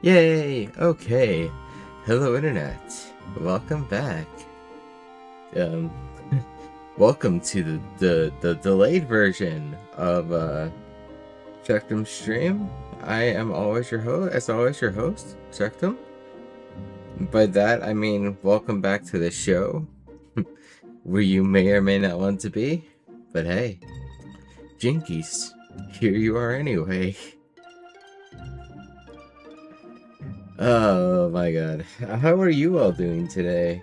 Yay! Okay. Hello, Internet. Welcome back. Um, welcome to the delayed version of Checktum Stream. I am always your host, Checktum. By that, I mean welcome back to the show, where you may or may not want to be. But hey, Jinkies, here you are anyway. Oh my god. How are you all doing today?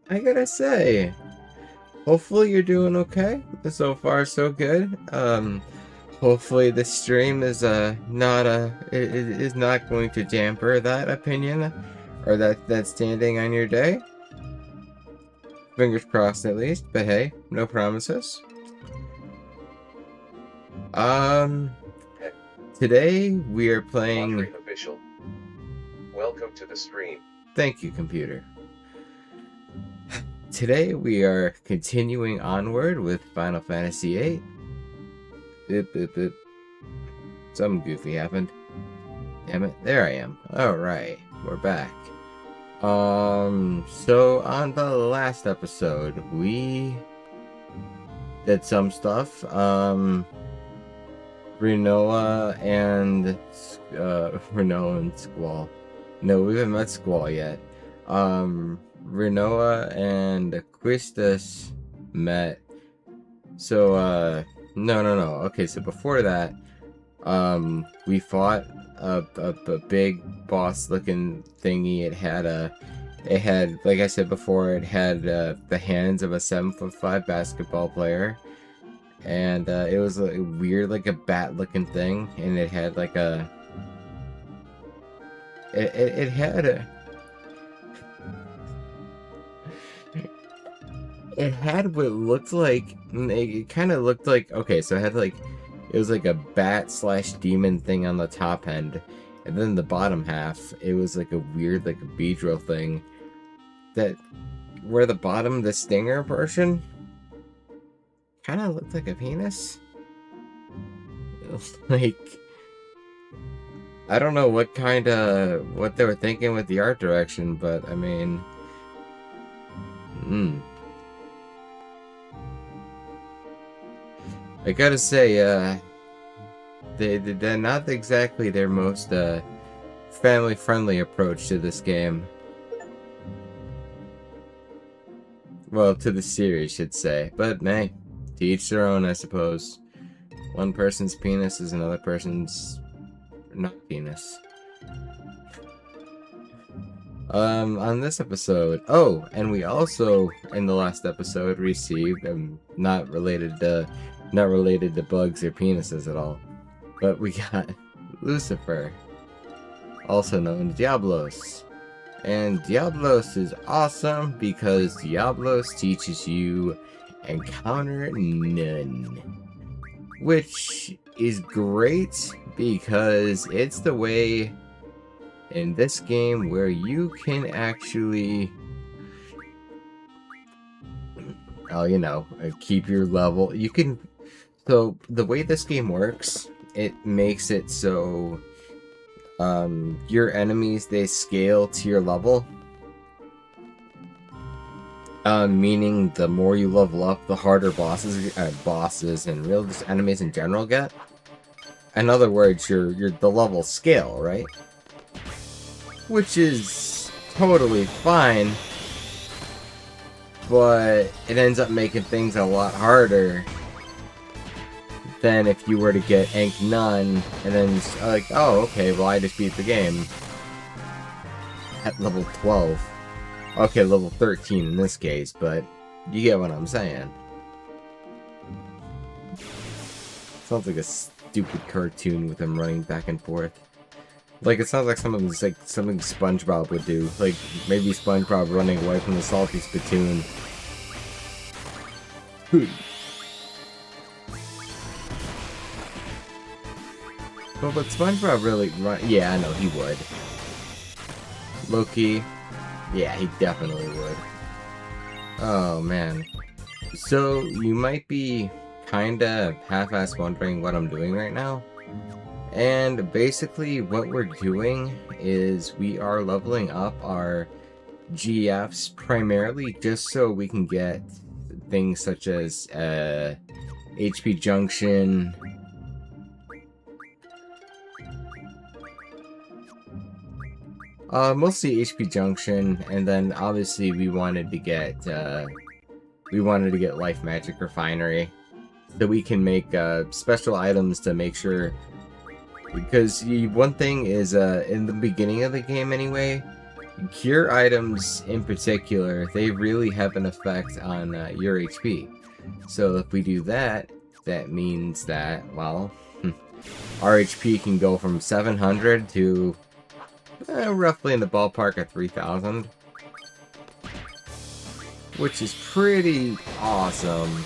I gotta say, hopefully you're doing okay. So far, so good. Hopefully this stream is not is not going to damper that opinion or that standing on your day. Fingers crossed at least, but hey, no promises. Today we are playing Official. Welcome to the stream. Thank you, computer. Today we are continuing onward with Final Fantasy VIII. Something goofy happened. Damn it, there I am. Alright, we're back. So on the last episode, we did some stuff. Rinoa and Squall. No, we haven't met Squall yet. Rinoa and Quistis met. So, no. Okay, so before that, we fought a big boss-looking thingy. It had, like I said before, it had the hands of a 7'5" basketball player. And it was a weird, like a bat-looking thing, and it had like a... It had a... It had what looked like... It kind of looked like... Okay, so it had like... It was like a bat/demon thing on the top end. And then the bottom half, it was like a weird, like a Beedrill thing. That... Where the bottom, the stinger portion... kind of looked like a penis. Like, I don't know what they were thinking with the art direction, but I mean, I gotta say, they're not exactly their most family-friendly approach to this game. Well, to the series, should say, but hey. To each their own, I suppose. One person's penis is another person's not penis. On this episode, and we also in the last episode received not related to bugs or penises at all, but we got Lucifer, also known as Diablos. And Diablos is awesome because Diablos teaches you Encounter None, which is great because it's the way in this game where you can actually, keep your level. You can, so the way this game works, it makes it so your enemies, they scale to your level. Meaning the more you level up, the harder bosses and real just enemies in general get. In other words, the level scale, right? Which is totally fine, but it ends up making things a lot harder than if you were to get Enk None and then like, oh, okay, well I just beat the game at level 12. Okay, level 13 in this case, but you get what I'm saying. Sounds like a stupid cartoon with him running back and forth. Like, it sounds like something SpongeBob would do. Like, maybe SpongeBob running away from the salty spittoon. But SpongeBob really run... Yeah, I know, he would. Loki... Yeah, he definitely would. Oh, man. So, you might be kinda half-ass wondering what I'm doing right now. And basically what we're doing is we are leveling up our GFs primarily just so we can get things such as HP Junction, mostly HP Junction, and then obviously we wanted to get Life Magic Refinery so we can make special items to make sure, because one thing is in the beginning of the game anyway, cure items in particular, they really have an effect on your HP. So if we do that, that means that, well, our HP can go from 700 to roughly in the ballpark of 3,000. Which is pretty awesome.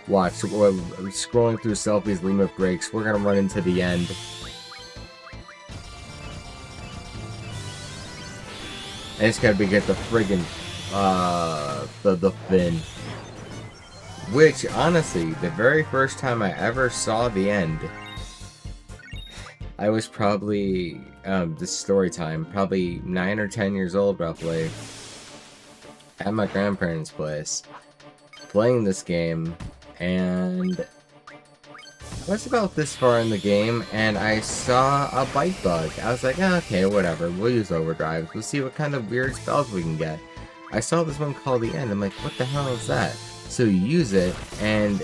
Watch, scrolling through Selphie's limit breaks, we're gonna run into the end. I just gotta get the friggin' the fin. Which, honestly, the very first time I ever saw the end, I was probably, this story time, probably 9 or 10 years old roughly, at my grandparents' place, playing this game, and I was about this far in the game, and I saw a bite bug. I was like, oh, okay, whatever, we'll use overdrive, we'll see what kind of weird spells we can get. I saw this one called the End, I'm like, what the hell is that? So you use it, and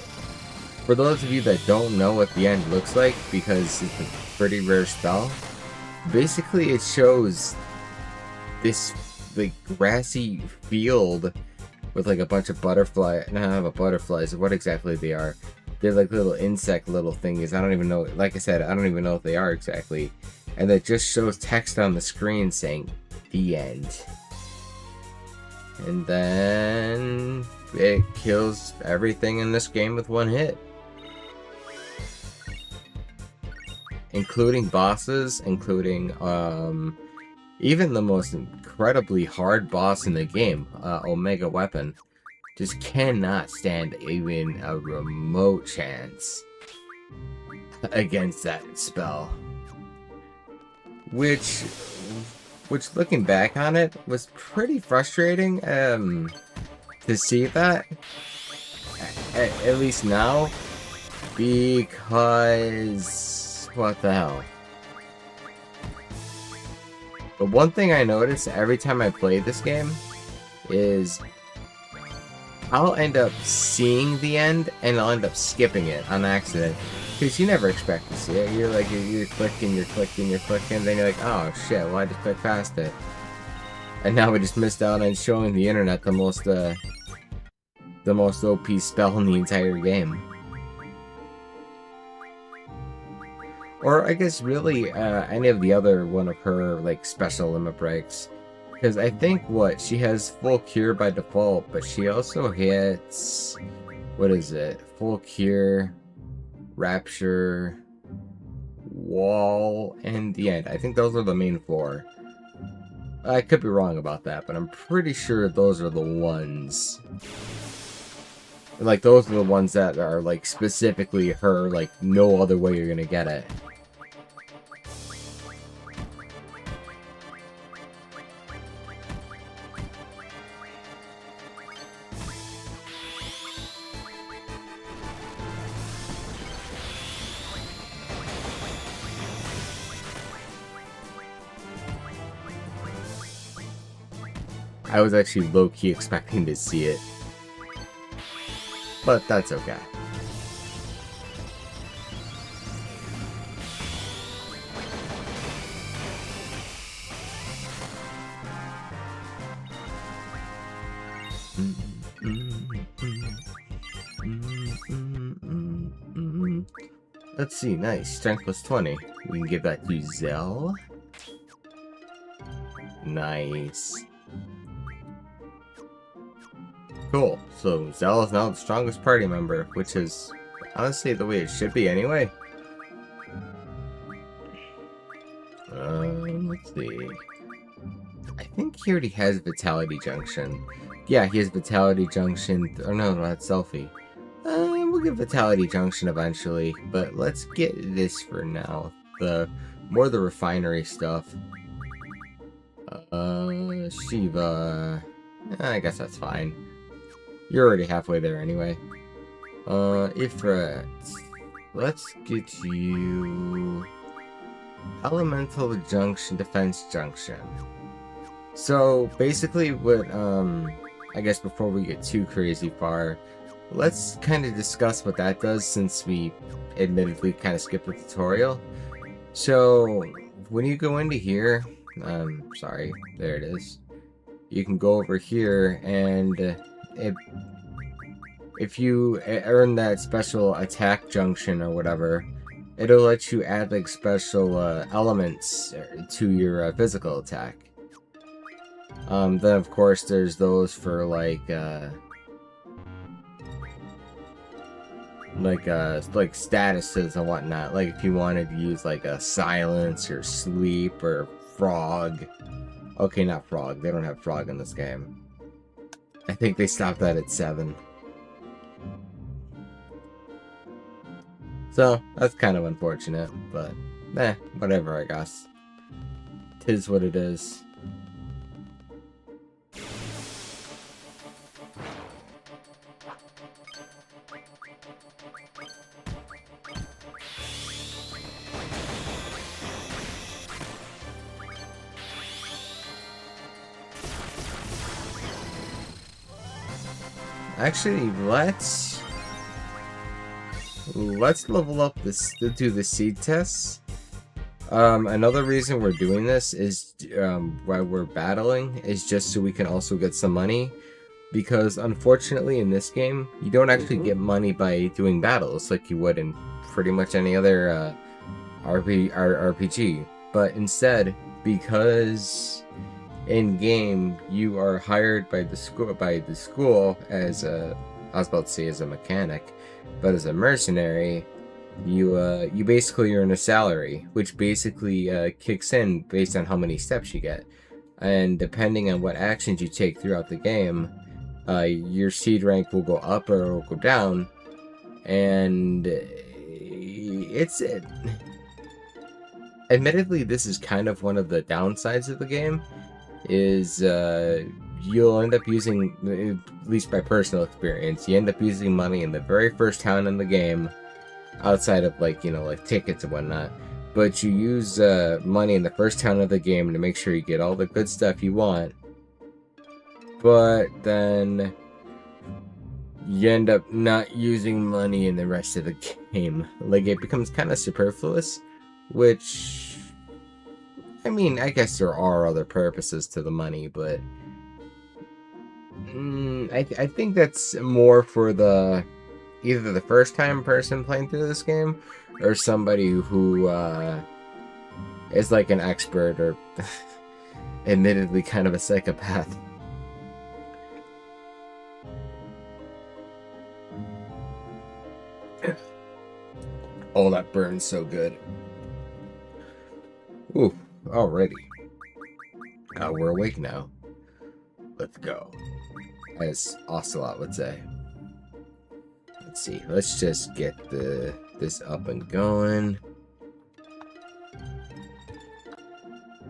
for those of you that don't know what the End looks like, because it's a pretty rare spell, basically it shows this like grassy field with like a bunch of butterflies, what exactly they are. They're like little insect little thingies. I don't even know, like I said, I don't even know what they are exactly. And it just shows text on the screen saying, the end. And then it kills everything in this game with one hit. Including bosses, including even the most incredibly hard boss in the game, Omega Weapon, just cannot stand even a remote chance against that spell. Which looking back on it, was pretty frustrating to see that, at least now, because what the hell. But one thing I notice every time I play this game is I'll end up seeing the end and I'll end up skipping it on accident, because you never expect to see it. You're like, you're clicking, and then you're like, oh shit, well I just clicked past it. And now we just missed out on showing the internet the most OP spell in the entire game. Or I guess really any of the other one of her like special limit breaks. Because I think she has full cure by default, but she also hits, what is it? Full cure, rapture, wall, and the end. I think those are the main four. I could be wrong about that, but I'm pretty sure those are the ones. Like, those are the ones that are, like, specifically her, like, no other way you're gonna get it. I was actually low-key expecting to see it. But that's okay. Let's see, nice. Strength plus 20. We can give that to Zell. Nice. Cool. So Zell is now the strongest party member, which is honestly the way it should be anyway. Let's see. I think he already has Vitality Junction. Yeah, he has Vitality Junction. Oh no, that's Selphie. We'll we'll get Vitality Junction eventually, but let's get this for now. More the refinery stuff. Shiva. I guess that's fine. You're already halfway there anyway. Ifrit. Let's get you... Elemental Junction, Defense Junction. So, basically what, I guess before we get too crazy far, let's kind of discuss what that does since we admittedly kind of skipped the tutorial. So, when you go into here, sorry, there it is. You can go over here and if you earn that special attack junction or whatever, it'll let you add like special elements to your physical attack. Then of course there's those for like statuses and whatnot. Like if you wanted to use like a silence or sleep or frog. Okay, not frog. They don't have frog in this game. I think they stopped that at 7. So, that's kind of unfortunate, but whatever, I guess. 'Tis what it is. Actually, let's level up this to do the seed tests. Another reason we're doing this is why we're battling is just so we can also get some money, because unfortunately in this game you don't actually get money by doing battles like you would in pretty much any other RPG, but instead, because in game you are hired by the school as a, I was about to say as a mechanic, but as a mercenary, you basically earn a salary, which basically kicks in based on how many steps you get, and depending on what actions you take throughout the game, your seed rank will go up or it will go down, and admittedly this is kind of one of the downsides of the game. Is you'll end up using, at least by personal experience, you end up using money in the very first town in the game, outside of like tickets and whatnot, but you use money in the first town of the game to make sure you get all the good stuff you want, but then you end up not using money in the rest of the game. Like, it becomes kind of superfluous, which, I mean, I guess there are other purposes to the money, but I think that's more for either the first time person playing through this game, or somebody who is like an expert or admittedly kind of a psychopath. Oh, that burns so good. Ooh. Alrighty. We're awake now. Let's go. As Ocelot would say. Let's see. Let's just get this up and going.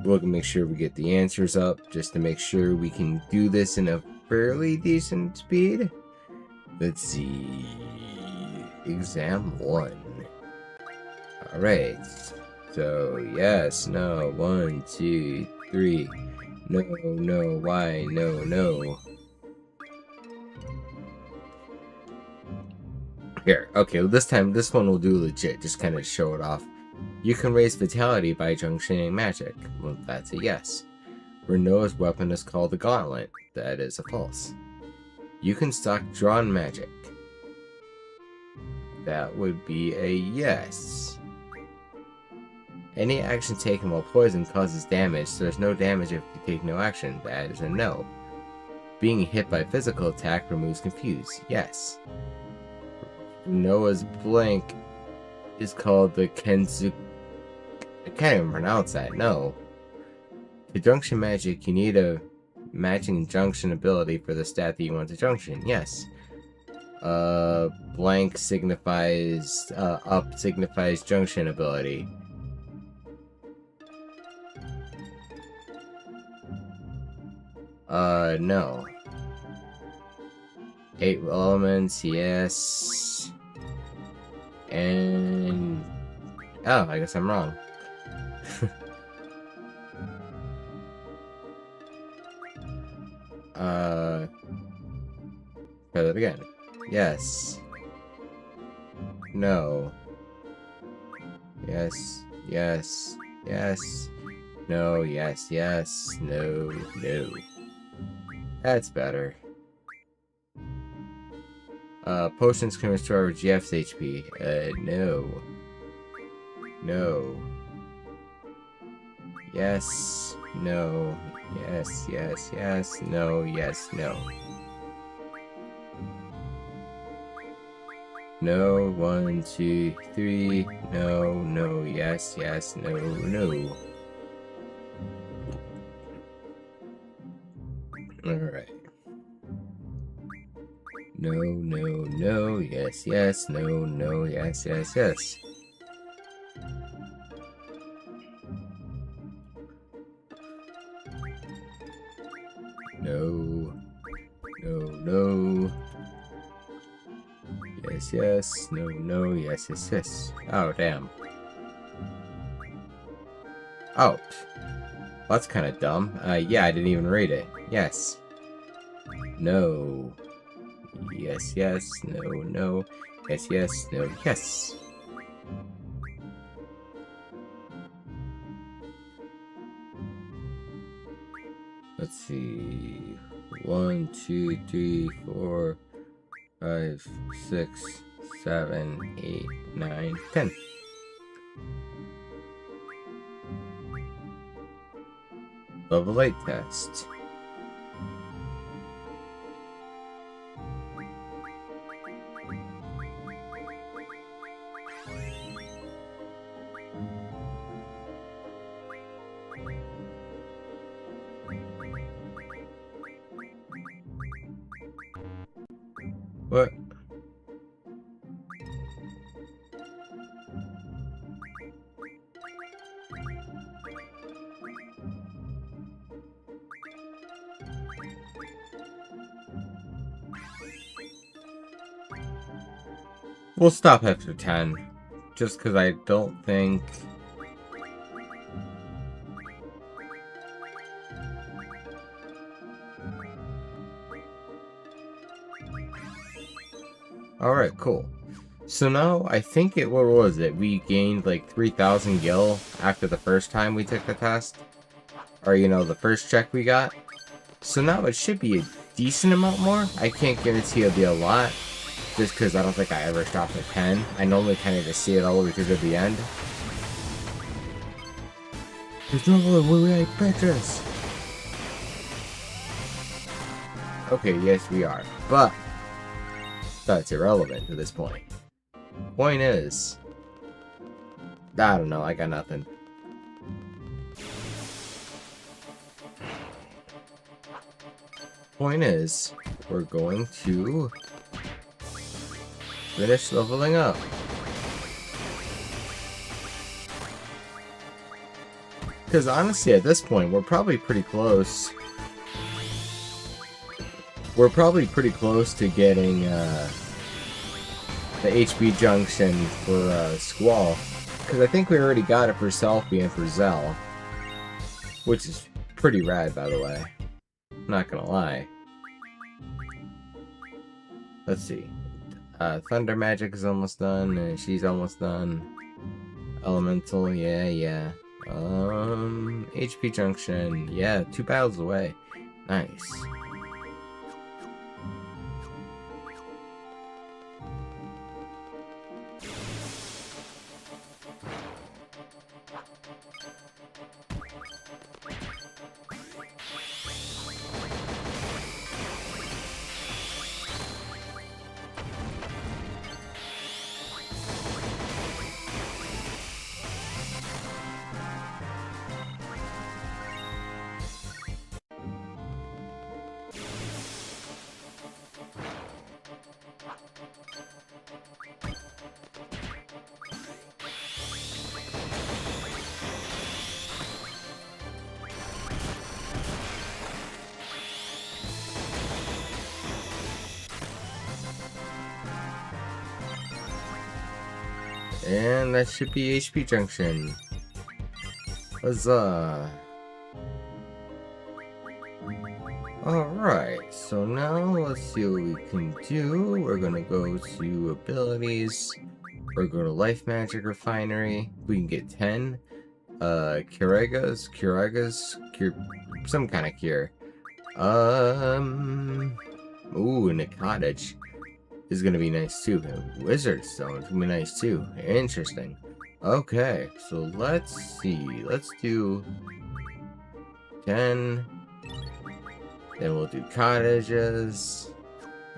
We'll make sure we get the answers up, just to make sure we can do this in a fairly decent speed. Let's see. Exam 1. Alright. So, yes, no, 1, 2, 3. No, no, why, no, no. Here, okay, this one will do legit, just kind of show it off. You can raise vitality by junctioning magic. Well, that's a yes. Renoa's weapon is called the Gauntlet. That is a false. You can stock drawn magic. That would be a yes. Any action taken while poisoned causes damage, so there's no damage if you take no action. That is a no. Being hit by physical attack removes confuse. Yes. Noah's blank is called the Kenzu. I can't even pronounce that. No. To junction magic, you need a matching junction ability for the stat that you want to junction. Yes. Blank signifies, up signifies junction ability. No. 8 elements, yes. And... oh, I guess I'm wrong. Try that again. Yes. No. Yes. Yes. Yes. No. Yes. Yes. No. No. That's better. Potions can restore GF's HP. No. No. Yes. No. Yes. Yes. Yes. No. Yes. No. No. 1, 2, 3. No. No. Yes. Yes. No. No. Alright. No, no, no, yes, yes, no, no, yes, yes, yes. No. No, no. Yes, yes, no, no, yes, yes, yes. Oh, damn. Oh. That's kind of dumb. Yeah, I didn't even read it. Yes. No. Yes, yes, no, no. Yes, yes, no, yes. Let's see. 1, 2, 3, 4, 5, 6, 7, 8, 9, 10. Level 8 test. What? We'll stop after 10. Just because I don't think... Alright, cool. So now, I think what was it? We gained like 3,000 gil after the first time we took the test. Or, you know, the first check we got. So now it should be a decent amount more. I can't guarantee it'll be a lot. Just because I don't think I ever stopped at 10. I normally kind of just see it all the way through to the end. There's no way I purchase. Okay, yes we are. But that's irrelevant at this point. Point is, I don't know, I got nothing. Point is, we're going to finish leveling up. Because honestly, at this point, we're probably pretty close. We're probably pretty close to getting the HP junction for Squall. Because I think we already got it for Selphie and for Zell. Which is pretty rad, by the way. Not gonna lie. Let's see. Thunder Magic is almost done, and she's almost done. Elemental, yeah. HP Junction, yeah, 2 battles away. Nice. And that should be HP Junction. Huzzah! Alright, so now let's see what we can do. We're gonna go to abilities. We're going to Life Magic Refinery. We can get 10. Kiragas, some kind of cure. Ooh, and a cottage is gonna be nice too. Wizard Stone is gonna be nice too. Interesting. Okay, so let's see. Let's do 10. Then we'll do cottages.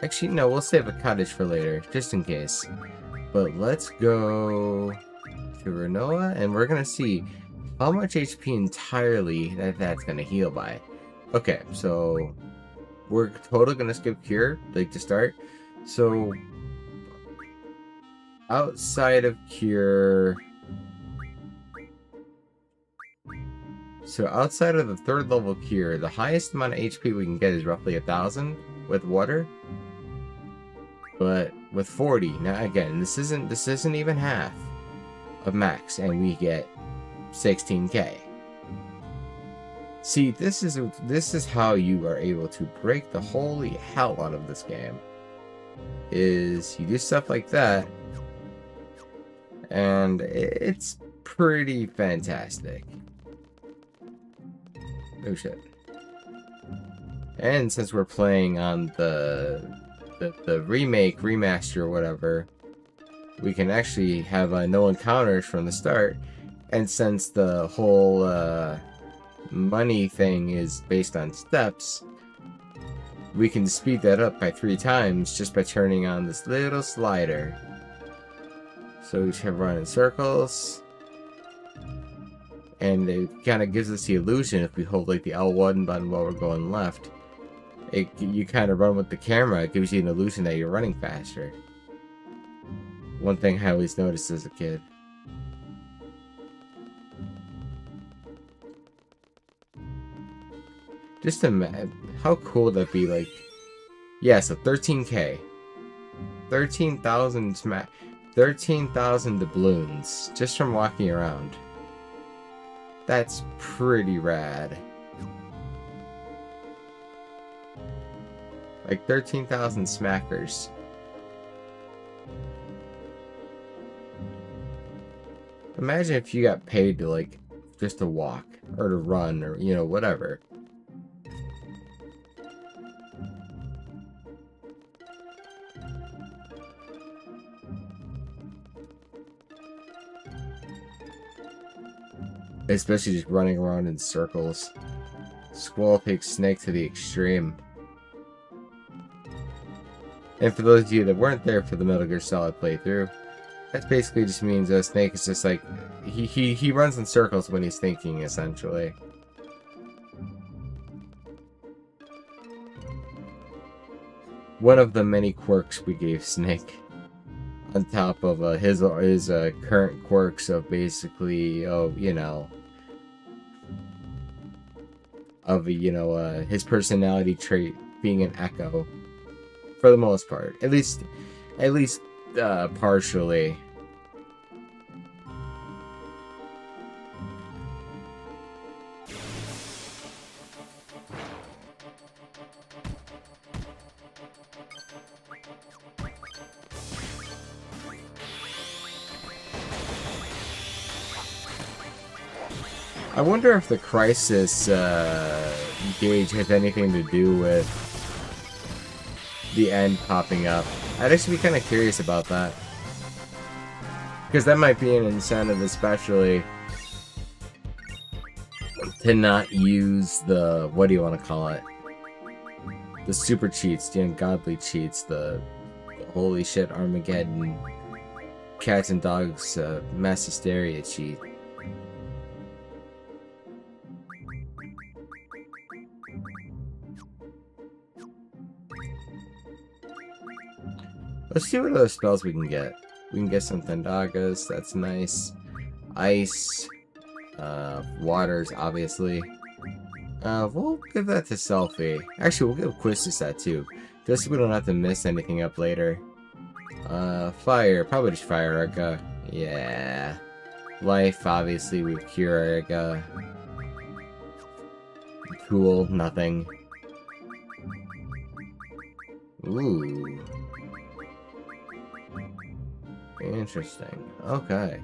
Actually, no, we'll save a cottage for later, just in case. But let's go to Renoa, and we're gonna see how much HP entirely that's gonna heal by. Okay, so we're totally gonna skip cure, like to start. So outside of cure, so outside of the 3rd level cure, the highest amount of HP we can get is roughly 1,000 with water. But with 40, now again, this isn't even half of max, and we get 16k. See, this is how you are able to break the holy hell out of this game. Is you do stuff like that, and it's pretty fantastic. Oh shit. And since we're playing on the remake, remaster, whatever, we can actually have no encounters from the start. And since the whole money thing is based on steps, we can speed that up by 3 times just by turning on this little slider. So we should run in circles, and it kind of gives us the illusion, if we hold like the L1 button while we're going left, you kind of run with the camera. It gives you an illusion that you're running faster. One thing I always noticed as a kid. Just imagine how cool would that be. Like, yeah, so 13k, 13,000 doubloons just from walking around. That's pretty rad. Like 13,000 smackers. Imagine if you got paid to, like, just to walk or to run, or, you know, whatever. Especially just running around in circles. Squall takes Snake to the extreme. And for those of you that weren't there for the Metal Gear Solid playthrough, that basically just means Snake is just like, he runs in circles when he's thinking, essentially. One of the many quirks we gave Snake, on top of his current quirks of basically, you know, of his personality trait being an echo, for the most part, at least partially. I wonder if the crisis gauge has anything to do with the end popping up. I'd actually be kind of curious about that, because that might be an incentive, especially to not use the, what do you want to call it, the super cheats, the ungodly cheats, the holy shit Armageddon cats and dogs mass hysteria cheat. Let's see what other spells we can get. We can get some Thundagas, that's nice. Ice. Waters, obviously. We'll give that to Selphie. Actually, we'll give Quistis that too, just so we don't have to miss anything up later. Fire. Probably just Fire Arca. Yeah. Life, obviously, with Kiraga. Cool, nothing. Ooh. Interesting. Okay.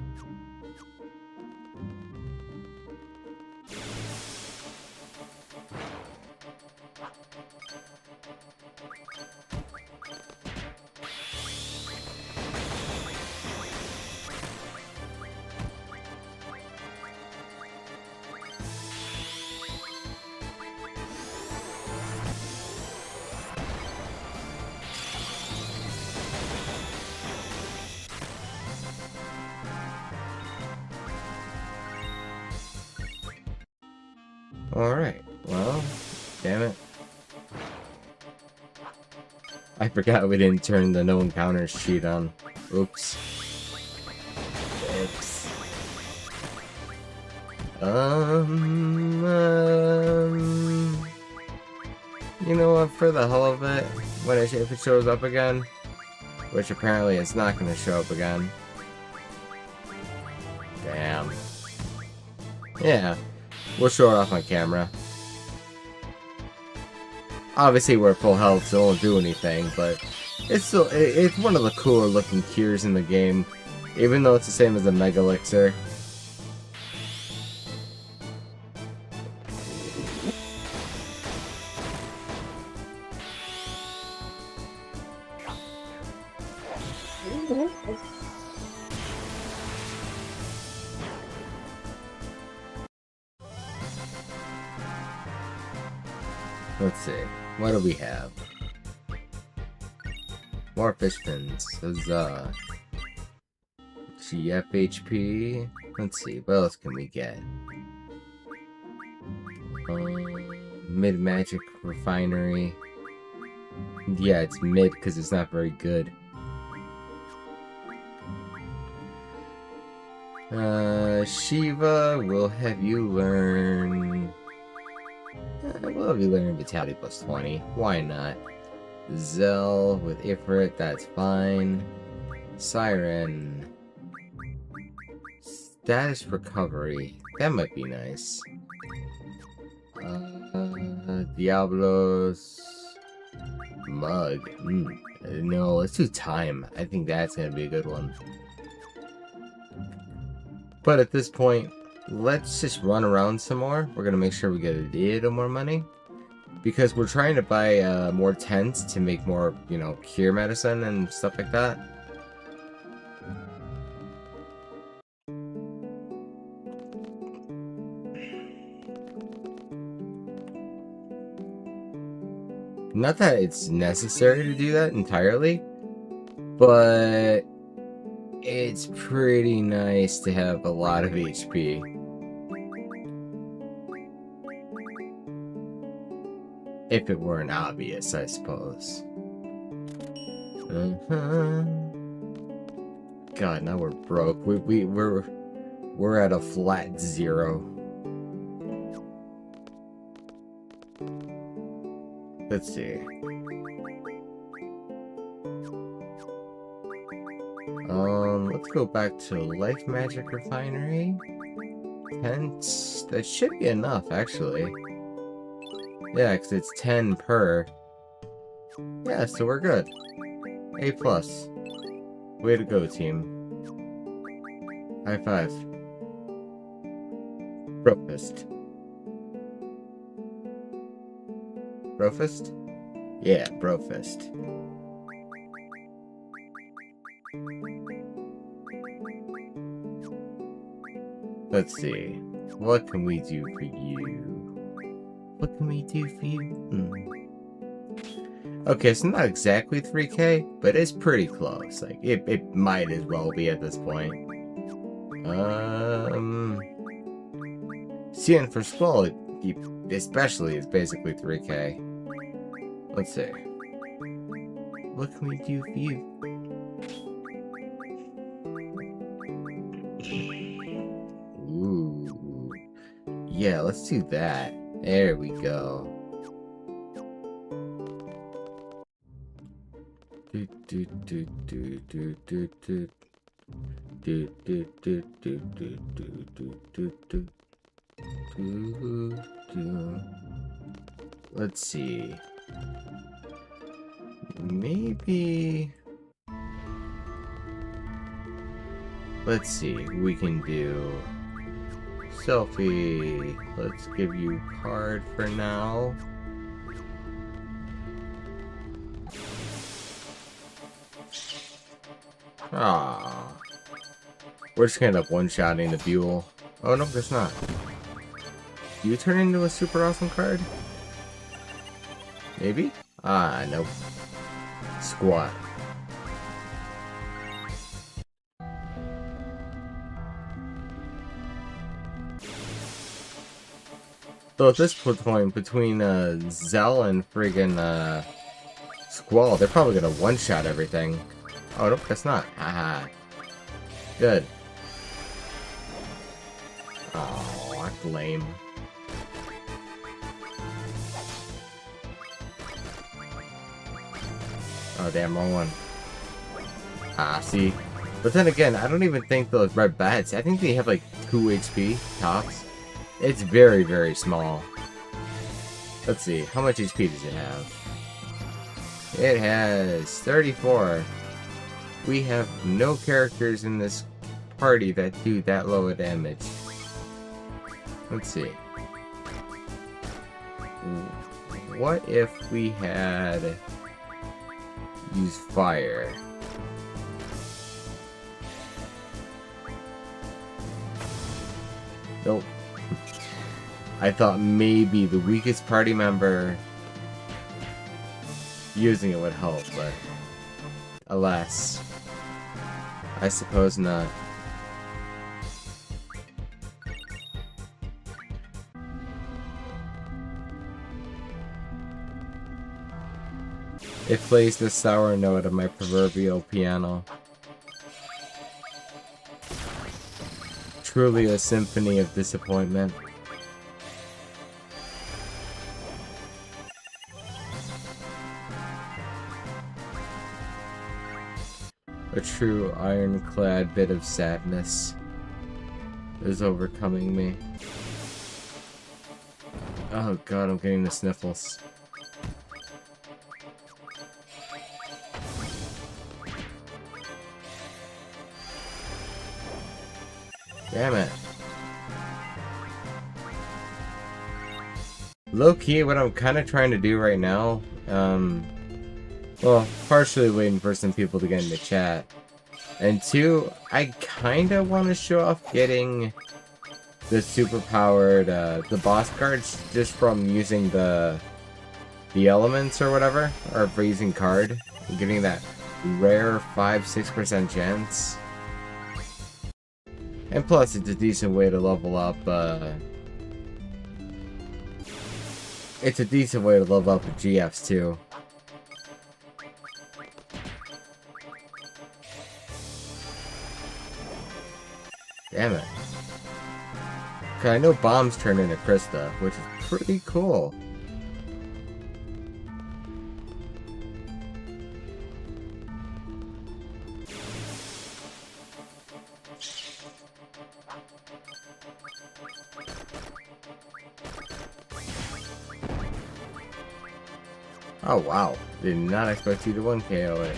Alright. Well, damn it. I forgot we didn't turn the no encounters sheet on. Oops. Oops. You know what, for the hell of it, if it shows up again, which apparently it's not going to show up again. Damn. Yeah, we'll show it off on camera. Obviously we're full health, so it won't do anything, but it's still, it's one of the cooler looking cures in the game, even though it's the same as a Mega Elixir. Let's see, what do we have? More fish fins. Huzzah. GF HP. Let's see, what else can we get? Mid Magic Refinery. Yeah, it's mid because it's not very good. Shiva, we'll have you learn... we'll have you learn Vitality plus 20. Why not? Zell with Ifrit, that's fine. Siren. Status recovery. That might be nice. Diablos. Mug. No, let's do time. I think that's gonna be a good one. But at this point, let's just run around some more. We're gonna make sure we get a little more money. Because we're trying to buy more tents to make more, you know, cure medicine and stuff like that. Not that it's necessary to do that entirely, but it's pretty nice to have a lot of HP. If it weren't obvious, I suppose. God, now we're broke. We're at a flat 0. Let's see. Let's go back to Life Magic Refinery. Tents. That should be enough, actually. Yeah, because it's 10 per. Yeah, so we're good. A+. Way to go, team. High five. Brofist. Brofist? Yeah, Brofist. Let's see. What can we do for you? What can we do for you? Okay, so not exactly 3K, but it's pretty close. Like, it might as well be at this point. CN for Skull, especially, is basically 3K. Let's see. What can we do for you? Ooh. Yeah, let's do that. There we go. do do do do do do do do do do. Let's see. Maybe. Let's see. We can do selfie. Let's give you card for now. Ah. We're just gonna end up one-shotting the Buell. Oh no, that's not. You turn into a super awesome card? Maybe? Ah, nope. Squat. So at this point, between Zell and friggin' Squall, they're probably gonna one-shot everything. Oh, nope, that's not. Haha. Good. Oh, that's lame. Oh, damn, wrong one. Ah, see? But then again, I don't even think those red bats, I think they have like 2 HP tops. It's very, very small. Let's see, how much HP does it have? It has 34. We have no characters in this party that do that low a damage. Let's see. What if we had used fire? Nope. I thought maybe the weakest party member using it would help, but alas, I suppose not. It plays the sour note of my proverbial piano. Truly a symphony of disappointment. A true ironclad bit of sadness is overcoming me. Oh god, I'm getting the sniffles. Damn it. Low-key, what I'm kind of trying to do right now, well, partially waiting for some people to get into chat. And 2, I kind of want to show off getting the super-powered, the boss cards just from using the elements or whatever, or freezing card. And getting that rare 5-6% chance. And plus, it's a decent way to level up, it's a decent way to level up with GFs too. Damn it. Cause I know bombs turn into Krista, which is pretty cool. Oh wow, did not expect you to 1KO it.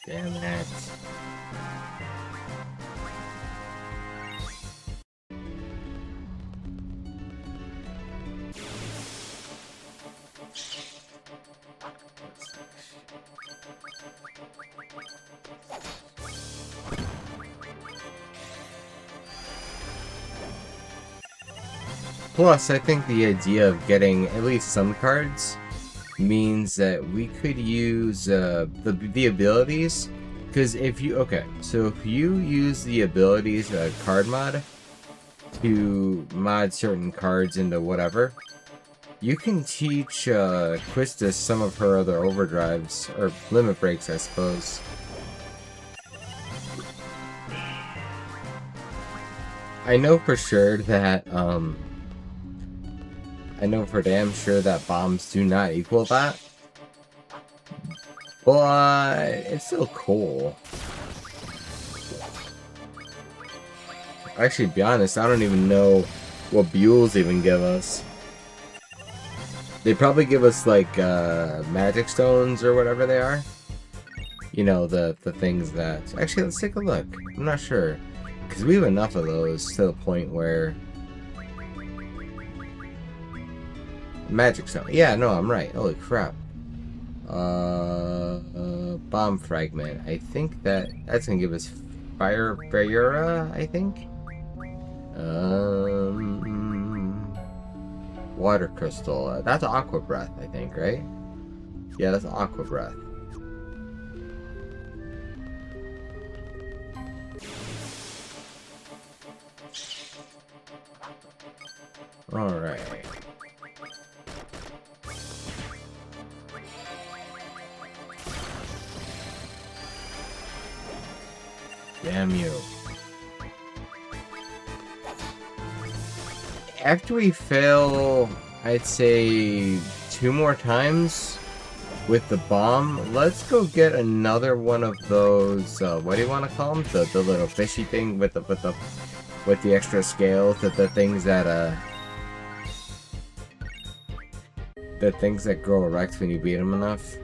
Damn it. Plus, I think the idea of getting at least some cards means that we could use the abilities. Because if you so if you use the abilities card mod to mod certain cards into whatever, you can teach Quistis some of her other overdrives or limit breaks, I suppose. I know for sure that I know for damn sure that bombs do not equal that. But it's still cool. Actually, to be honest, I don't even know what Buells even give us. They probably give us like magic stones or whatever they are. You know, the things that... Actually, let's take a look. I'm not sure. Because we have enough of those to the point where... Magic stone. Yeah, no, I'm right. Holy crap. Bomb fragment. I think that's gonna give us fire barriera, I think. Water crystal. That's aqua breath, I think, right? Yeah, that's aqua breath. All right. Damn you. After we fail, I'd say 2 more times with the bomb, let's go get another one of those, what do you want to call them? The little fishy thing with the extra scales, the things that, the things that grow erect when you beat them enough.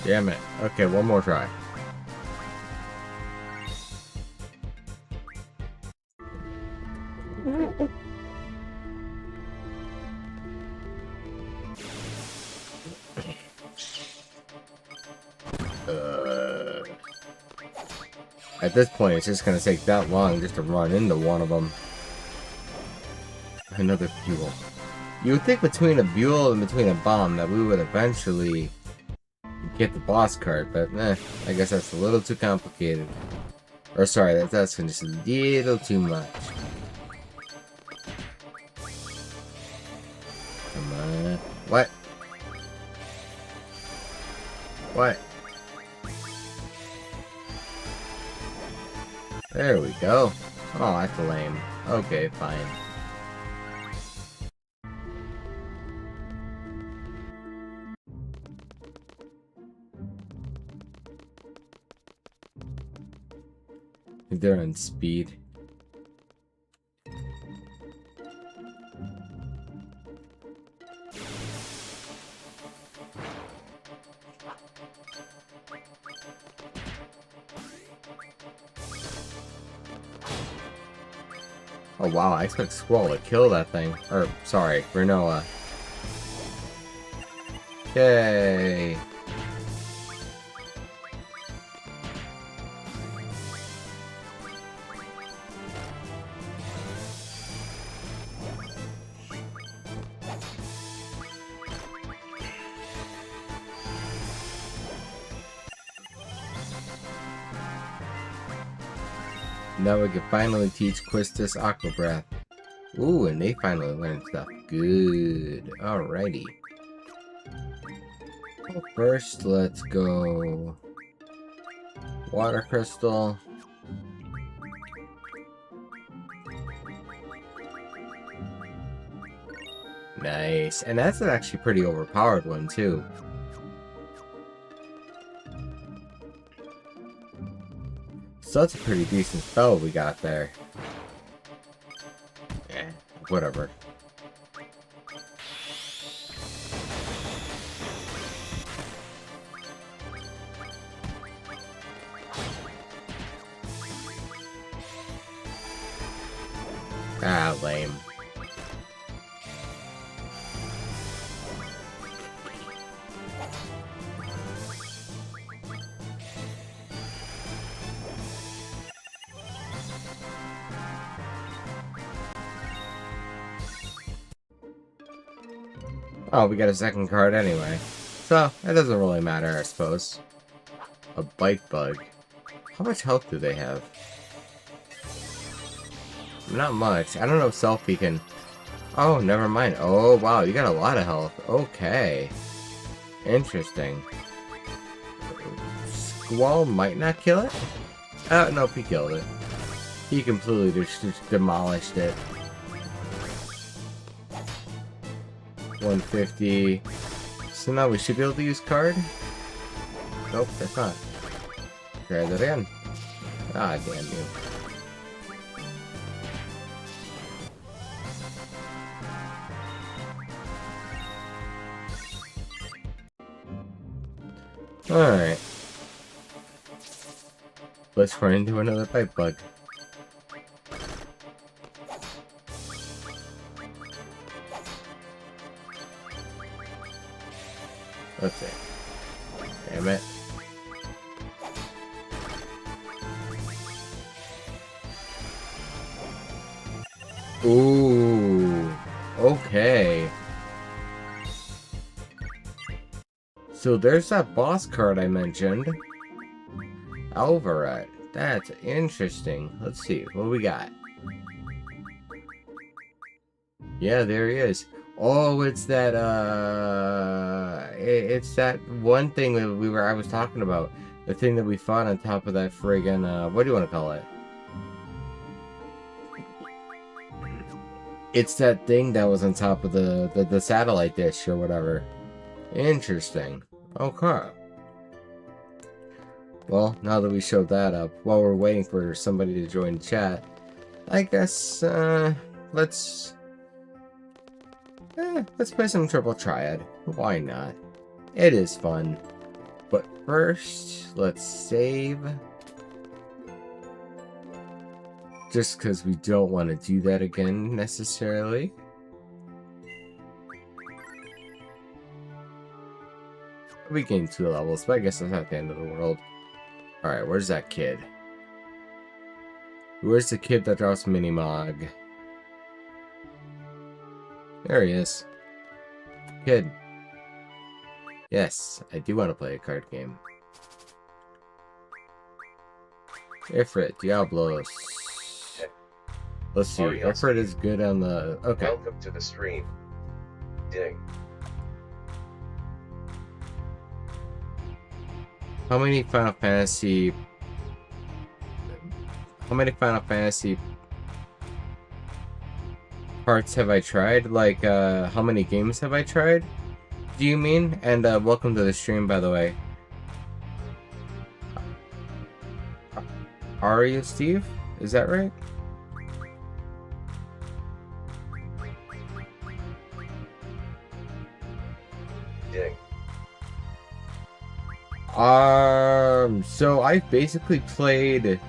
Damn it. Okay, one more try. At this point, it's just gonna take that long just to run into one of them. Another Buell. You would think between a Buell and between a bomb that we would eventually get the boss card, but I guess that's a little too complicated. Or sorry, that's just a little too much. Come on. What? What? There we go. Oh, that's lame. Okay, fine. They're on speed. Oh wow, I expect Squall to kill that thing. Or, sorry, Rinoa. Yay! Now we can finally teach Quistis Aqua Breath. Ooh, and they finally learned stuff. Good. Alrighty. Well, first, let's go... Water Crystal. Nice. And that's an actually pretty overpowered one, too. So that's a pretty decent spell we got there. Eh, whatever. Ah, lame. Oh, we got a second card anyway. So, it doesn't really matter, I suppose. A bite bug. How much health do they have? Not much. I don't know if Selfie can... Oh, never mind. Oh, wow, you got a lot of health. Okay. Interesting. Squall might not kill it? Oh, nope, he killed it. He completely just demolished it. 150. So now we should be able to use card? Nope, that's not. Try that again. Ah, damn you. Alright. Let's run into another pipe bug. Let's see. Damn it. Ooh. Okay. So there's that boss card I mentioned. Alvaret. That's interesting. Let's see. What we got? Yeah, there he is. Oh, it's that, it's that one thing that I was talking about. The thing that we fought on top of that friggin', what do you want to call it? It's that thing that was on top of the satellite dish or whatever. Interesting. Okay. Well, now that we showed that up, while we're waiting for somebody to join the chat, I guess, let's play some Triple Triad. Why not? It is fun. But first, let's save. Just because we don't want to do that again, necessarily. We gained 2 levels, but I guess that's not the end of the world. Alright, where's that kid? Where's the kid that drops Minimog? There he is. Kid. Yes, I do want to play a card game. Ifrit, Diablos. Let's see, Ifrit is good on the... Okay. Welcome to the stream. Ding. How many Final Fantasy parts have I tried? Like, how many games have I tried? Do you mean? And, welcome to the stream, by the way. Are you Steve? Is that right? Ding. So I've basically played...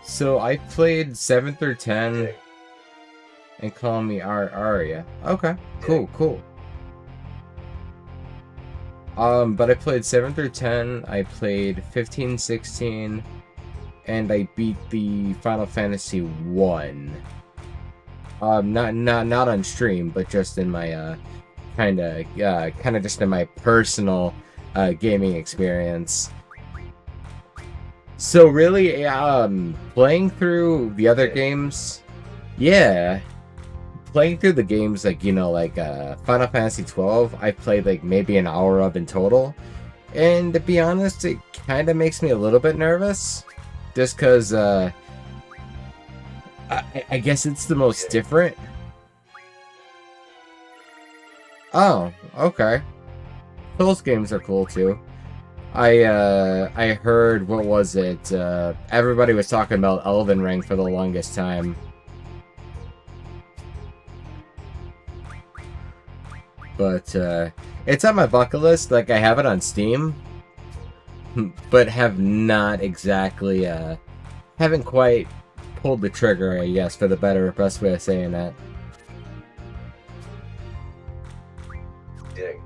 So I played 7 through 10... Ding. And call me Aria. Okay, cool, cool. But I played 7 through 10, I played 15, 16, and I beat the Final Fantasy 1. Not on stream, but just in my, kinda just in my personal, gaming experience. So really, playing through the other games, yeah. Playing through the games, like, you know, like, Final Fantasy 12, I played, like, maybe an hour of in total. And to be honest, it kind of makes me a little bit nervous. Just because, I guess it's the most different. Oh, okay. Souls games are cool too. I heard, what was it? Everybody was talking about Elden Ring for the longest time. But it's on my bucket list. Like, I have it on Steam, but have not exactly haven't quite pulled the trigger, I guess, for the best way of saying that. Ding.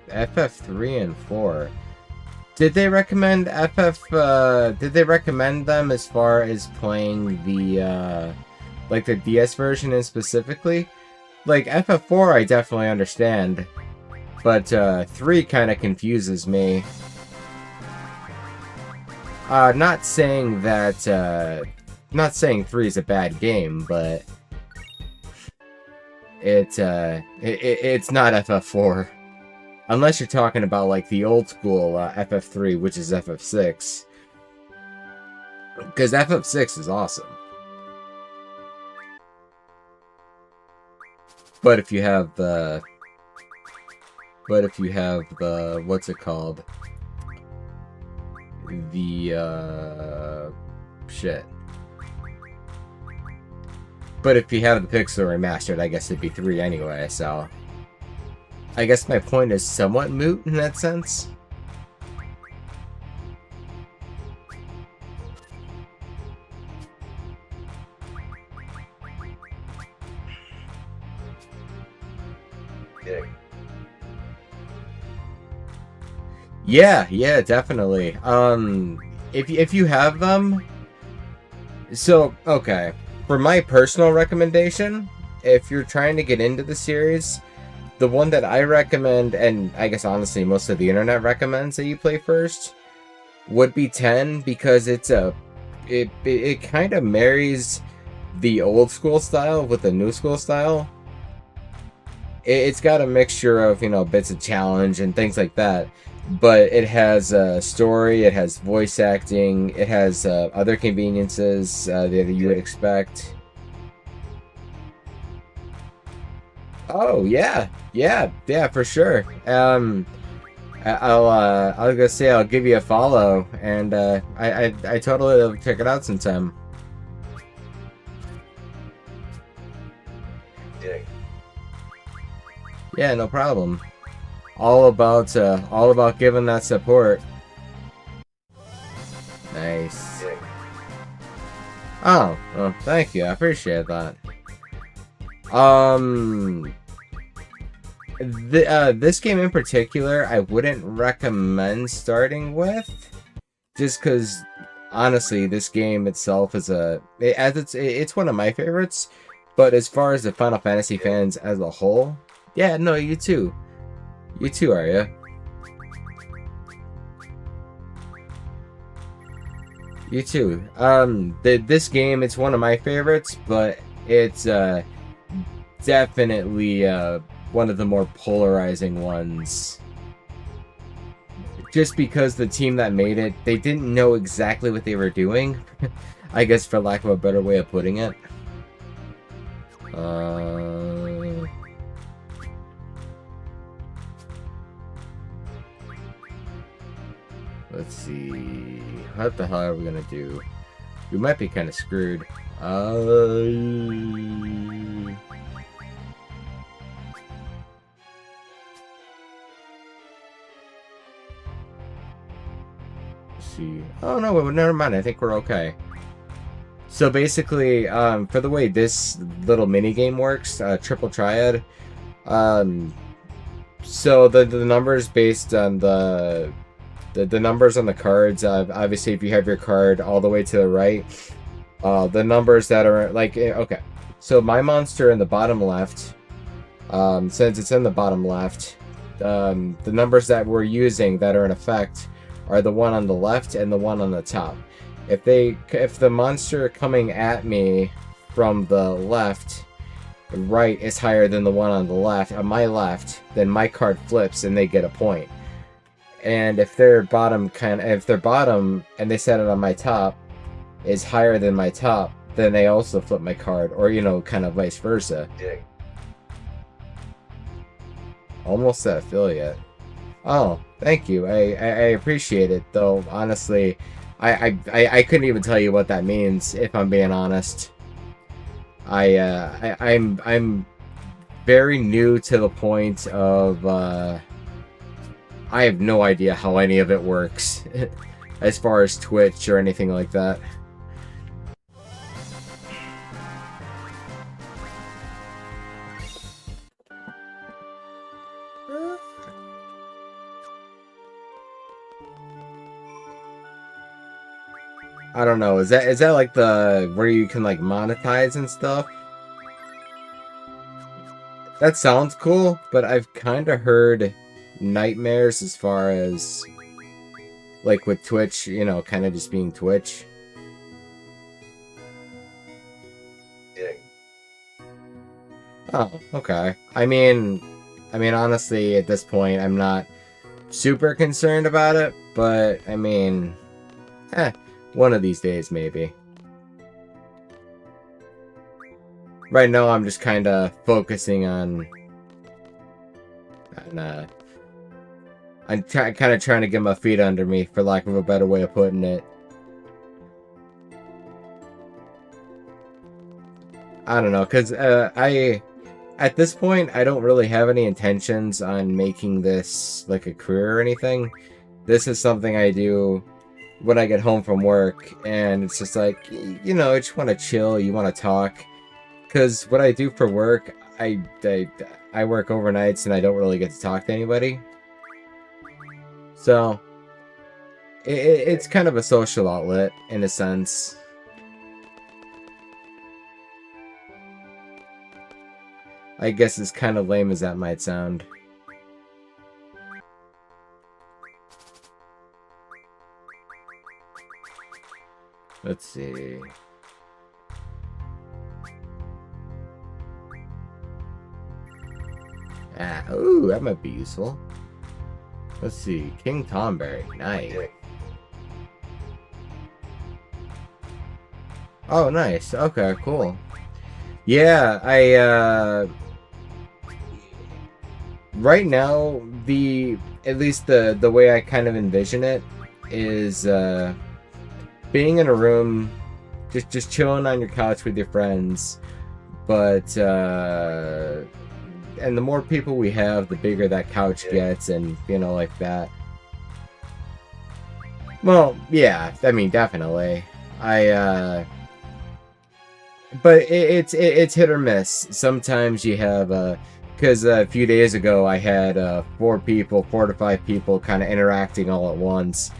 FF3 and 4. Did they recommend did they recommend them as far as playing the like the DS version in specifically? Like FF4 I definitely understand, but 3 kind of confuses me. Not saying that not saying 3 is a bad game, but it's not FF4. Unless you're talking about, like, the old school FF3, which is FF6. Because FF6 is awesome. But if you have the... what's it called? The, shit. But if you have the Pixel Remastered, I guess it'd be 3 anyway, so... I guess my point is somewhat moot in that sense. Ding. Yeah, definitely. If you have them, so okay. For my personal recommendation, if you're trying to get into the series, the one that I recommend, and I guess honestly most of the internet recommends that you play first, would be 10, because it kind of marries the old school style with the new school style. It's got a mixture of, you know, bits of challenge and things like that, but it has a story, it has voice acting, it has other conveniences that you would expect. Oh yeah, for sure. I'll go say I'll give you a follow, and I totally will check it out sometime. Ding. Yeah, no problem. All about giving that support. Nice. Ding. Oh, well, thank you. I appreciate that. This game in particular, I wouldn't recommend starting with, just because, honestly, this game itself is it's one of my favorites, but as far as the Final Fantasy fans as a whole, yeah, no, you too, Arya. You too. This game, it's one of my favorites, but it's definitely one of the more polarizing ones. Just because the team that made it, they didn't know exactly what they were doing. I guess, for lack of a better way of putting it. Let's see. What the hell are we gonna do? We might be kind of screwed. See. Oh no, never mind. I think we're okay. So basically, for the way this little mini game works, Triple Triad. So the numbers based on the numbers on the cards. Obviously, if you have your card all the way to the right, the numbers that are like okay. So my monster in the bottom left. Since it's in the bottom left, the numbers that we're using that are in effect are the one on the left and the one on the top. If the monster coming at me from the left, right is higher than the one on the left, on my left, then my card flips and they get a point. And if their bottom and they set it on my top is higher than my top, then they also flip my card, or kind of vice versa. Dick. Almost an affiliate. Oh, thank you. I appreciate it, though. Honestly, I couldn't even tell you what that means, if I'm being honest. I'm very new to the point of I have no idea how any of it works as far as Twitch or anything like that. I don't know. Is that like the where you can like monetize and stuff? That sounds cool, but I've kind of heard nightmares as far as like with Twitch, kind of just being Twitch. Dick. Oh, okay. I mean, honestly, at this point, I'm not super concerned about it, but I mean, one of these days, maybe. Right now, I'm just kind of focusing on I'm kind of trying to get my feet under me, for lack of a better way of putting it. I don't know, because at this point, I don't really have any intentions on making this like a career or anything. This is something I do when I get home from work, and it's just like, you just want to chill, you want to talk. Because what I do for work, I work overnights and I don't really get to talk to anybody. So, it's kind of a social outlet, in a sense. I guess as kind of lame as that might sound. Let's see. Ooh, that might be useful. Let's see. King Tomberry. Nice. Dick. Oh, nice. Okay, cool. Yeah, right now, at least the way I kind of envision it is being in a room, just chilling on your couch with your friends, but and the more people we have, the bigger that couch gets, and like that. Well, yeah, I mean, definitely. But it's hit or miss. Sometimes you have because a few days ago I had 4 to 5 people kind of interacting all at once,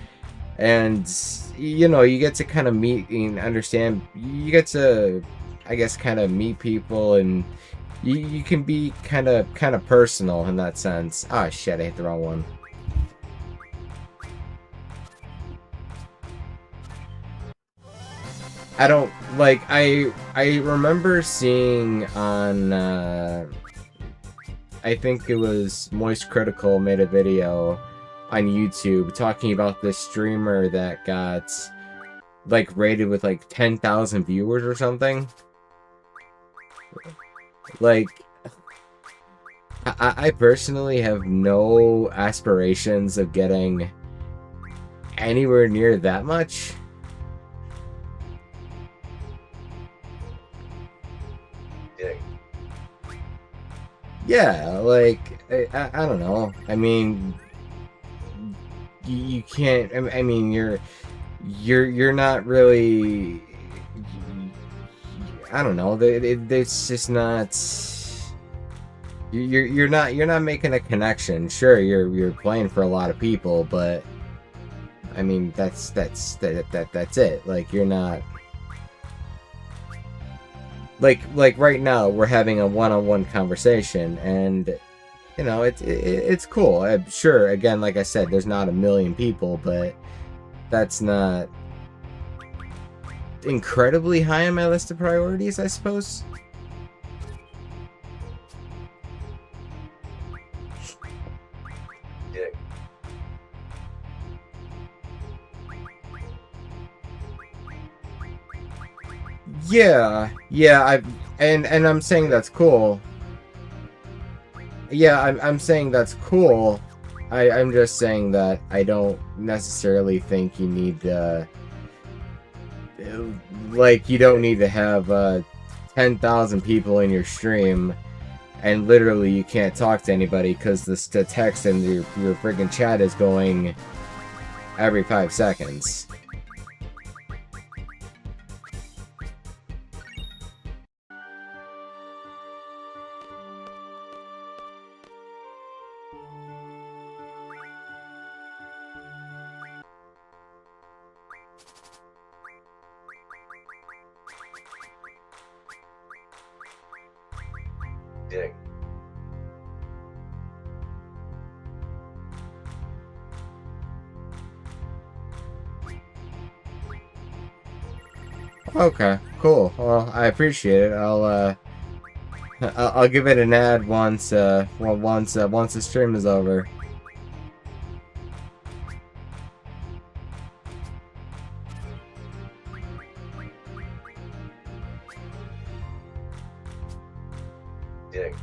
and you get to kind of meet and understand. You get to, I guess, kind of meet people, and you can be kind of personal in that sense. Ah, shit! I hit the wrong one. I don't like. I remember seeing on. I think it was Moist Critical made a video on YouTube talking about this streamer that got like rated with like 10,000 viewers or something. Like, I personally have no aspirations of getting anywhere near that much. Dick. Yeah, like, I don't know. I mean, you can't. I mean, you're not really. I don't know. It's just not. You're not making a connection. Sure, you're playing for a lot of people, but I mean that's it. Like, you're not. Like right now we're having a one-on-one conversation, and it's cool. I'm sure, again, like I said, there's not a million people, but that's not incredibly high on my list of priorities, I suppose. Dick. and I'm saying that's cool. Yeah, I'm saying that's cool. I'm just saying that I don't necessarily think you need like you don't need to have 10,000 people in your stream and literally you can't talk to anybody because the text in your friggin' chat is going every 5 seconds. Dig. Okay, cool. Well, I appreciate it. I'll give it an ad once once the stream is over. Dig.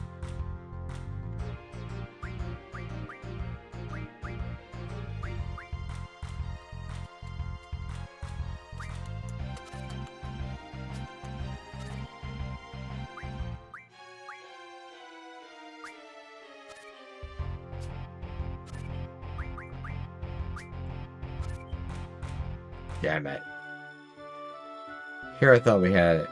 Damn it. Here I thought we had it.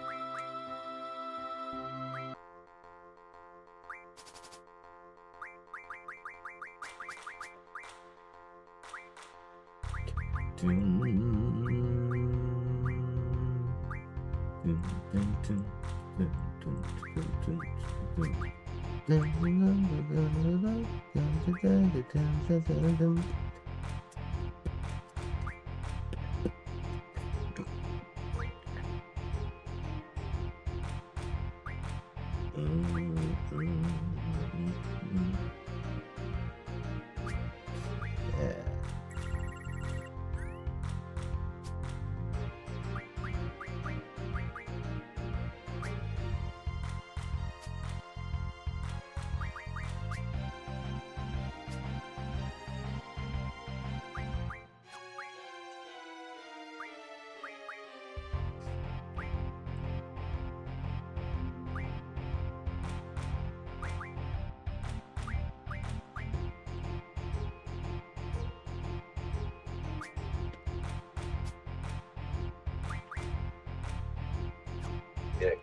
Dig.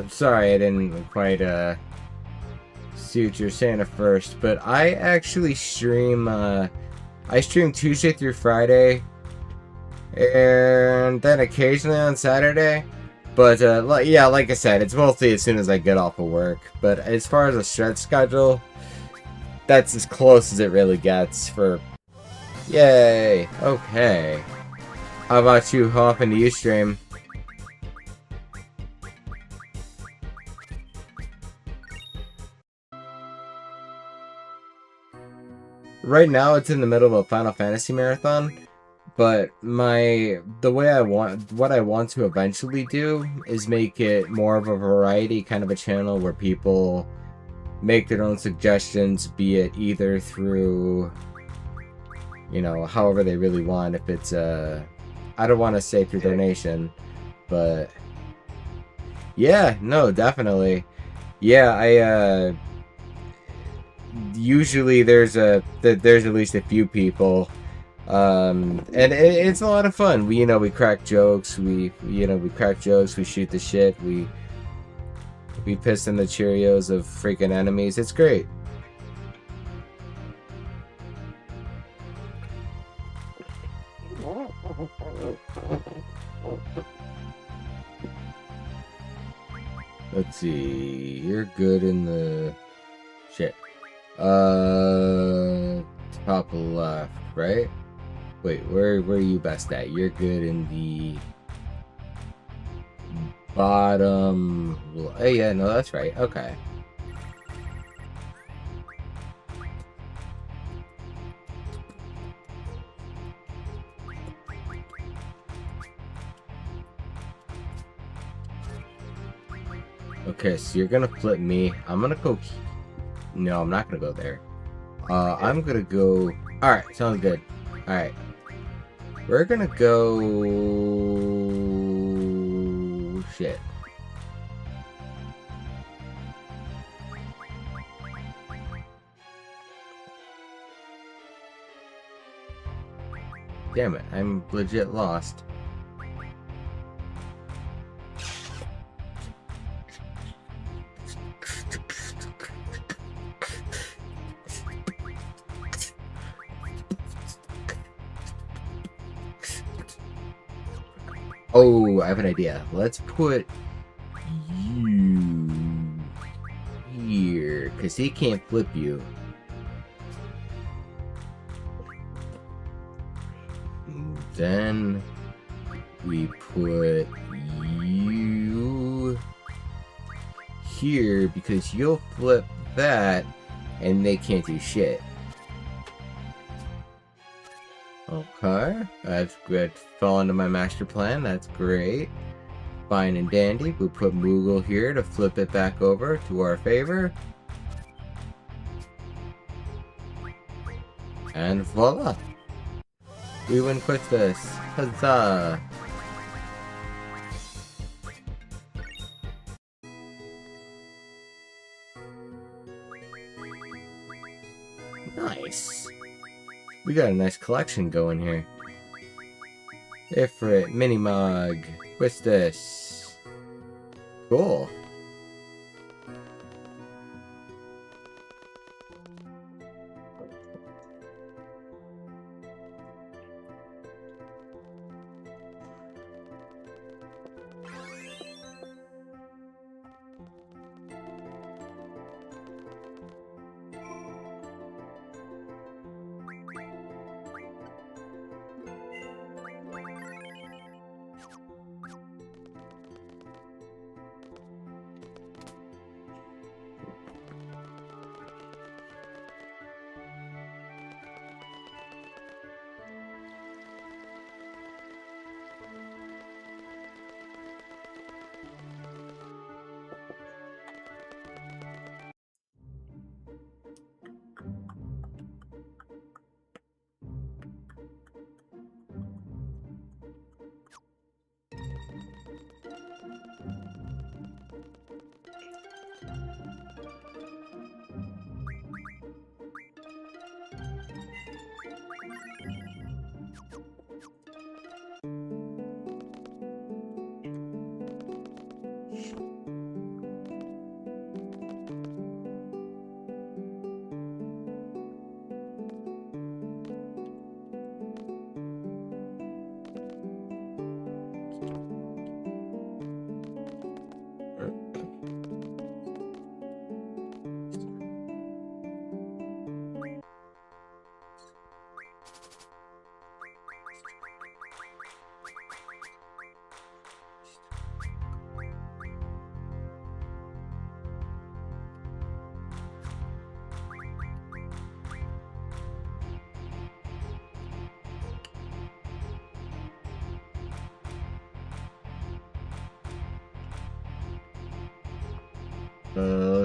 Sorry, I didn't quite, see what you're saying at first, but I actually stream, I stream Tuesday through Friday, and then occasionally on Saturday, but, yeah, like I said, it's mostly as soon as I get off of work, but as far as a stretch schedule, that's as close as it really gets for, yay, okay. How about you? How often do you stream? Right now, it's in the middle of a Final Fantasy marathon, but what I want to eventually do is make it more of a variety kind of a channel where people make their own suggestions, be it either through, you know, however they really want. If it's I don't want to say through donation, but yeah, no, definitely. Yeah, I usually there's at least a few people, and it's a lot of fun. We crack jokes, we shoot the shit, we piss in the Cheerios of freaking enemies. It's great. Let's see. You're good in the shit. Top left, right? Wait, where are you best at? You're good in the bottom. Oh yeah, no, that's right. Okay. Okay, so you're gonna flip me. I'm gonna go. No, I'm not gonna go there. I'm gonna go. All right, sounds good. All right, we're gonna go. Shit. Damn it, I'm legit lost. Oh, I have an idea. Let's put you here, because he can't flip you. Then we put you here, because you'll flip that, and they can't do shit. Okay, that's good. Fell into my master plan. That's great. Fine and dandy. We'll put Moogle here to flip it back over to our favor. And voila! We win quick this. Huzzah! Nice. We got a nice collection going here. Ifrit, Minimug, what's this? Cool.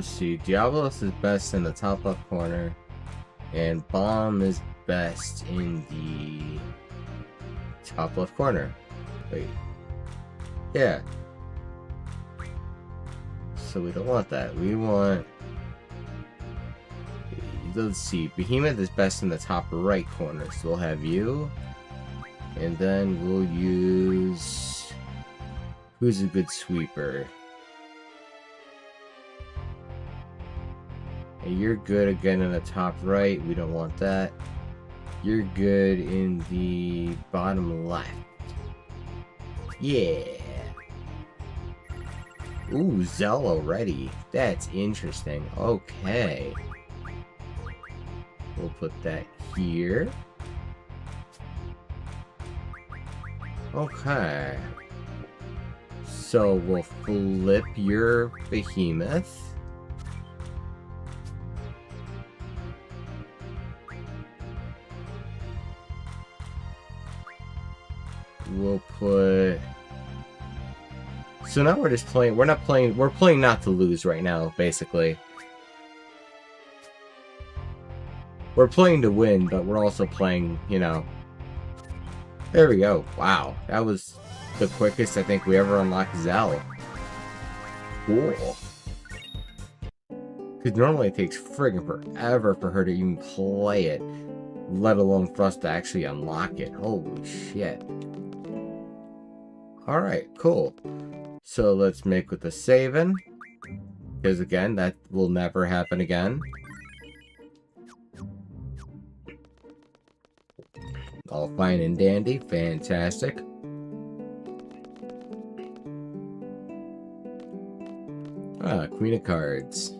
Let's see. Diablos is best in the top left corner, and Bomb is best in the top left corner. Wait. Yeah. So we don't want that. We want... Let's see. Behemoth is best in the top right corner, so we'll have you. And then we'll use... Who's a good sweeper? And you're good again in the top right. We don't want that. You're good in the bottom left. Yeah. Ooh, Zell already. That's interesting. Okay. We'll put that here. Okay. So we'll flip your Behemoth. We'll put So now we're just playing. We're not playing. We're playing not to lose right now, basically. We're playing to win, but we're also playing, you know. There we go. Wow, that was the quickest I think we ever unlocked Zell. Cool. Because normally it takes friggin' forever for her to even play it, let alone for us to actually unlock it. Holy shit. Alright, cool. So let's make with the saving. Because again, that will never happen again. All fine and dandy. Fantastic. Ah, Queen of Cards.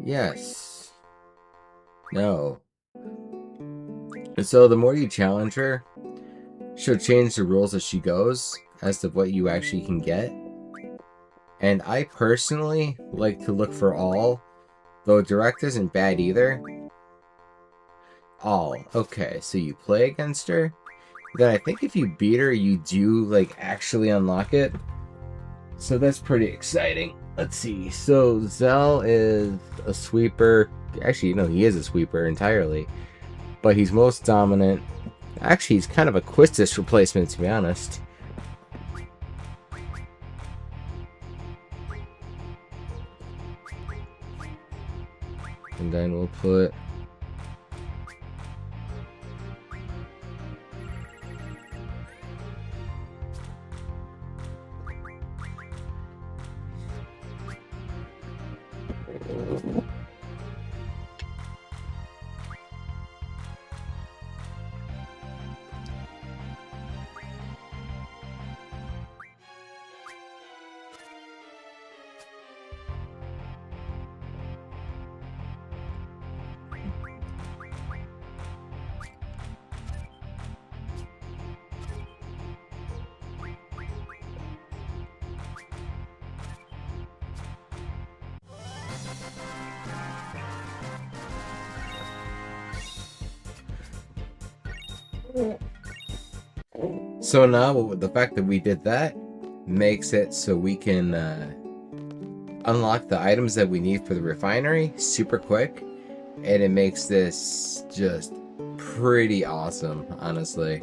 Yes. No. And so the more you challenge her, she'll change the rules as she goes as to what you actually can get. And I personally like to look for all, though direct isn't bad either. All. Okay, so you play against her. Then I think if you beat her, you do like actually unlock it. So that's pretty exciting. Let's see. So Zell is a sweeper. Actually, no, he is a sweeper entirely. But he's most dominant. Actually, he's kind of a Quistis replacement, to be honest. And then we'll put... So now, the fact that we did that makes it so we can unlock the items that we need for the refinery super quick, and it makes this just pretty awesome, honestly.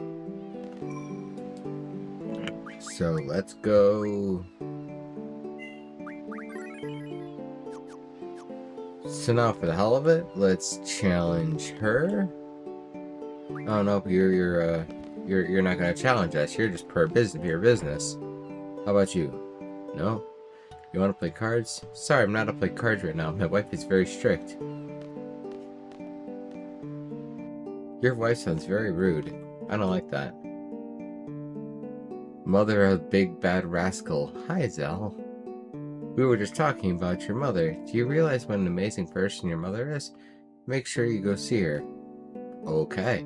So let's go. So now, for the hell of it, let's challenge her. Oh no, you're not gonna challenge us. You're just pure business. How about you? No? You want to play cards? Sorry, I'm not to play cards right now. My wife is very strict. Your wife sounds very rude. I don't like that. Mother of big bad rascal. Hi, Zell. We were just talking about your mother. Do you realize what an amazing person your mother is? Make sure you go see her. Okay.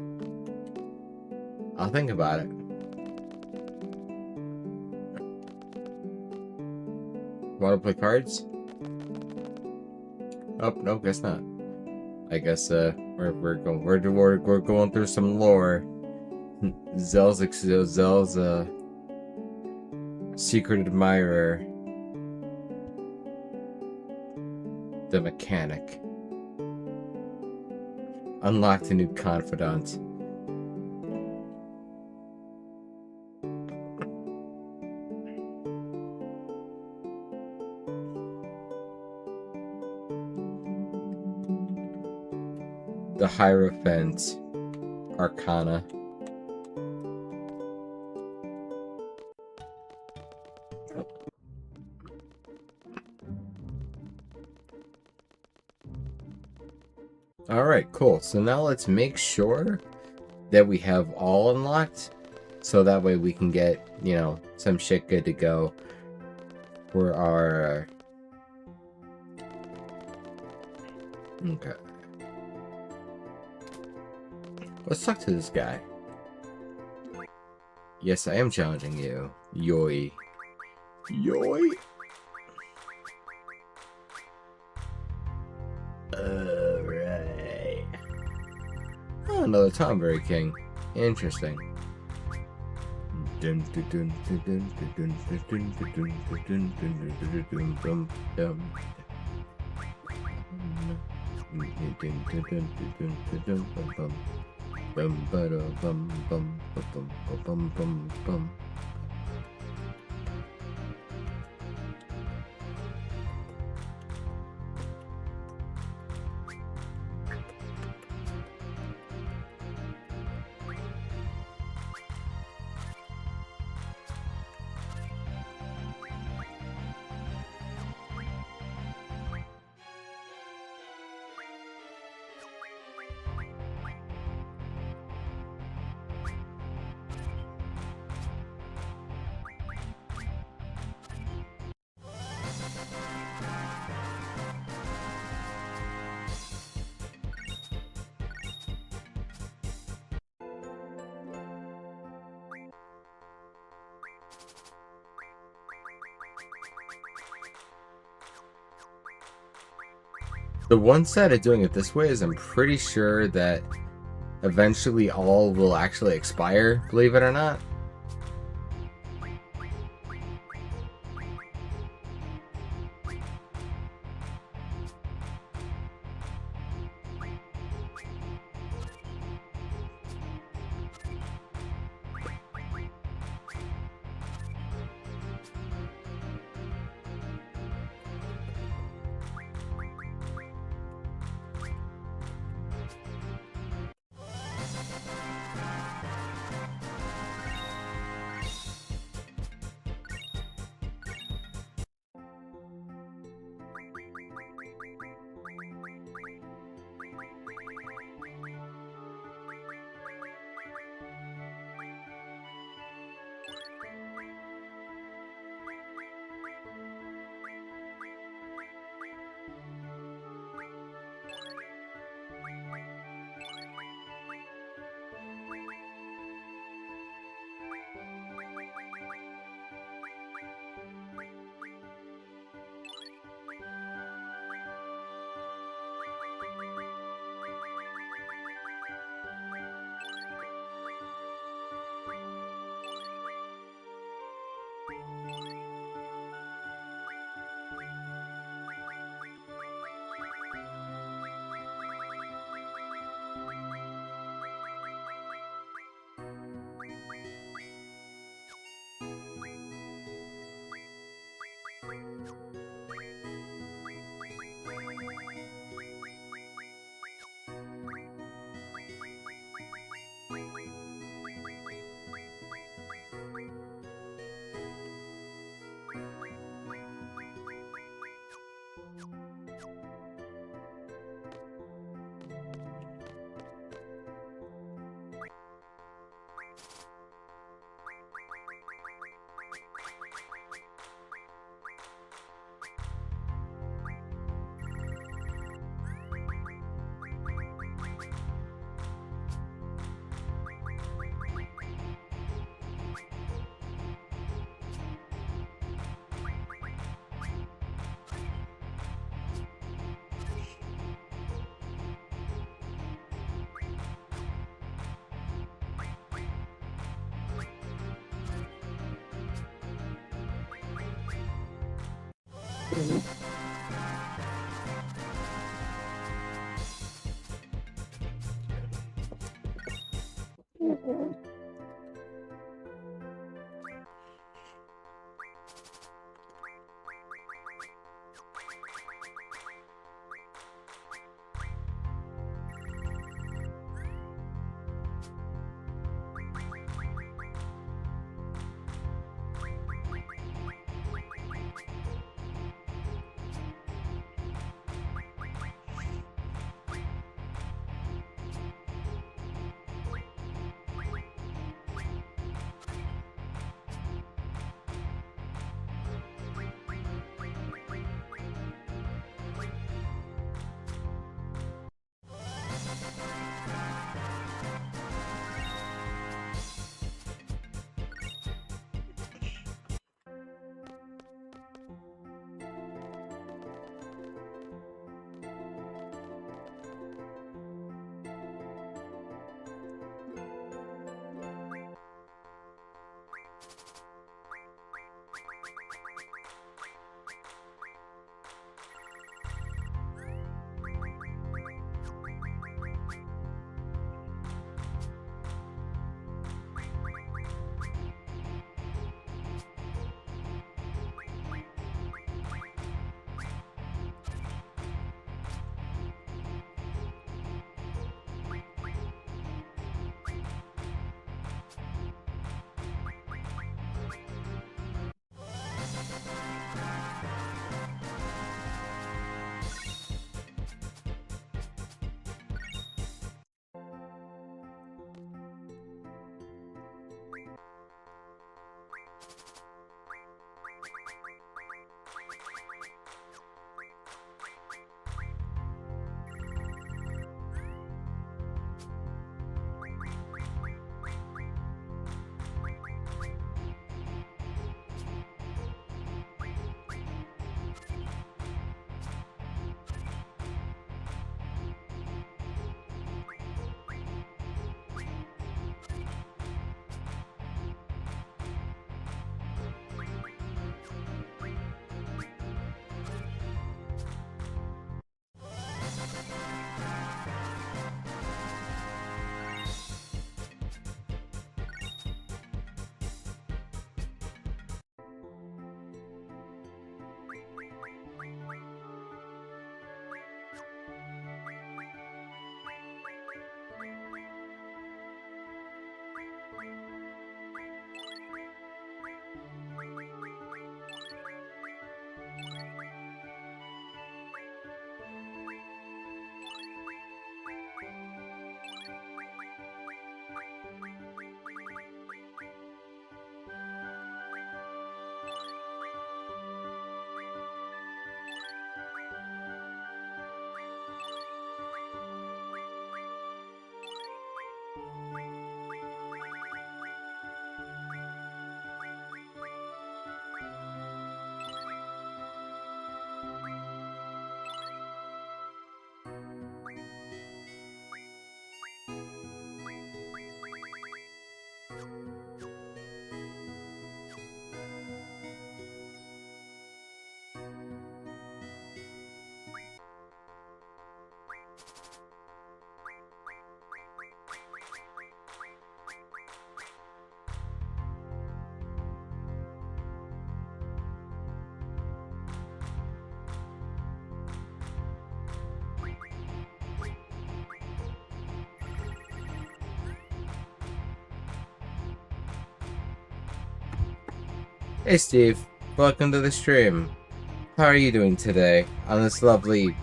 I'll think about it. Want to play cards? Oh, no, guess not. I guess we're going through some lore. Zell's secret admirer, the mechanic, unlocked a new confidant. The Hierophant Arcana. Alright, cool. So now let's make sure that we have all unlocked. So that way we can get, you know, some shit good to go for our... Okay. Let's talk to this guy. Yes, I am challenging you. Yoi. Yoi. Alright. Oh, another Tomberry King. Interesting. Dun, dun, dun, dun, dun, dun, dun, dun, dun, dun, dun, dun, dun, dun, dun, dun, dun. Bum, ba-da, bum, bum, ba-bum, ba-bum, bum, bum. The one side of doing it this way is I'm pretty sure that eventually all will actually expire, believe it or not. Hey Steve, welcome to the stream. How are you doing today on this lovely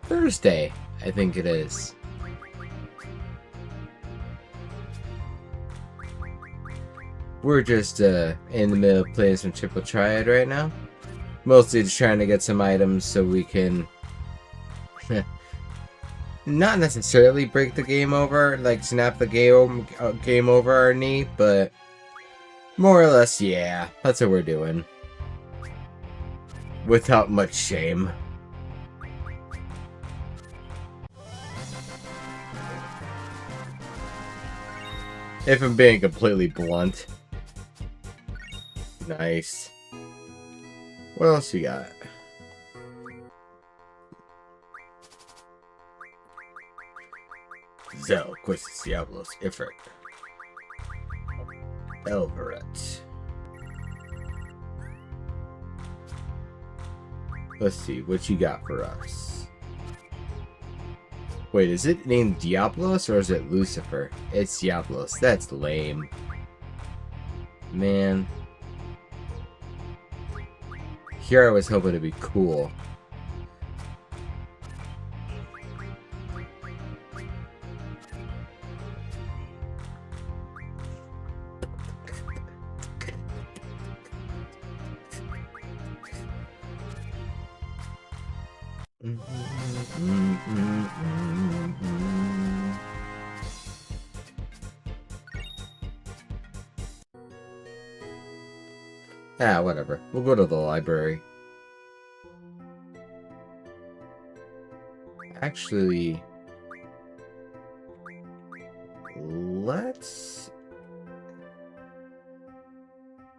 Thursday, I think it is? We're just in the middle of playing some Triple Triad right now. Mostly just trying to get some items so we can not necessarily break the game over, like snap the game over our knee, but more or less, yeah, that's what we're doing. Without much shame. If I'm being completely blunt. Nice. What else you got? Zell, Quistis, Diablos, Ifrit. Elveret. Let's see, what you got for us? Wait, is it named Diablos or is it Lucifer? It's Diablos. That's lame. Man. Here I was hoping to be cool. Ah, whatever. We'll go to the library. Actually, let's...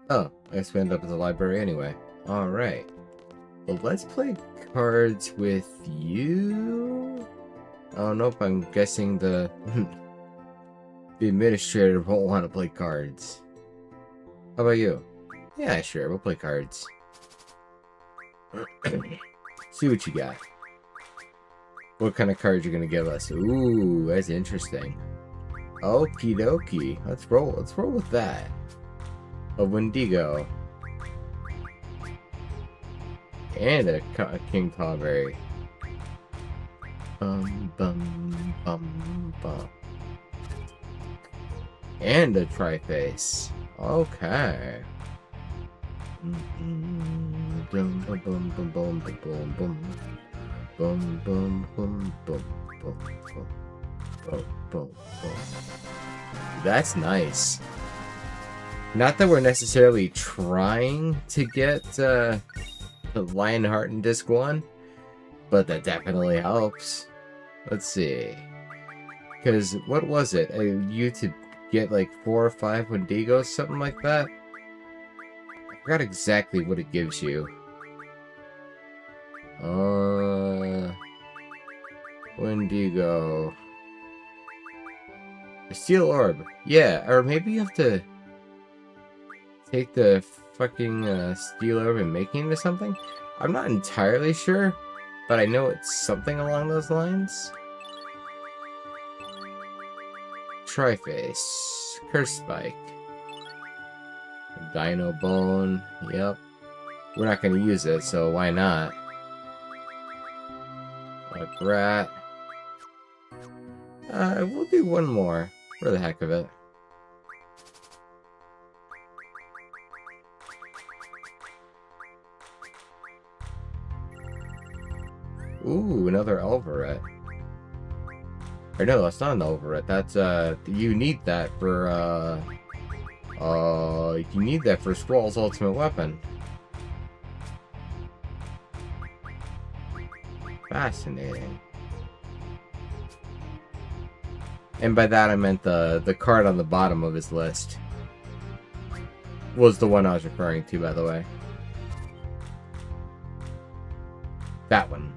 Oh, I guess we end up at the library anyway. Alright. Well, let's play cards with you. Oh, nope, I'm guessing the... the administrator won't want to play cards. How about you? Yeah, sure, we'll play cards. See what you got. What kind of cards you're gonna give us? Ooh, that's interesting. Okie dokie. Let's roll with that. A Wendigo. And a King Tawberry. Bum bum bum bum. And a Triface. Okay. Bum bum bum bum bum bum bum. Boom, boom, boom, boom, boom, boom, boom, boom, boom. That's nice. Not that we're necessarily trying to get the Lionheart in Disc 1, but that definitely helps. Let's see. Because, what was it? You to get like 4 or 5 Wendigos, something like that? I forgot exactly what it gives you. Wendigo. A Steel Orb. Yeah, or maybe you have to take the fucking Steel Orb and make it into something? I'm not entirely sure, but I know it's something along those lines. Triface. Curse Spike. Dino Bone. Yep. We're not going to use it, so why not? Like rat. We'll do one more for the heck of it. Ooh, another Elveret. Or no, that's not an Elveret. That's you need that for you need that for Squall's ultimate weapon. Fascinating. And by that I meant the card on the bottom of his list. Was the one I was referring to, by the way. That one.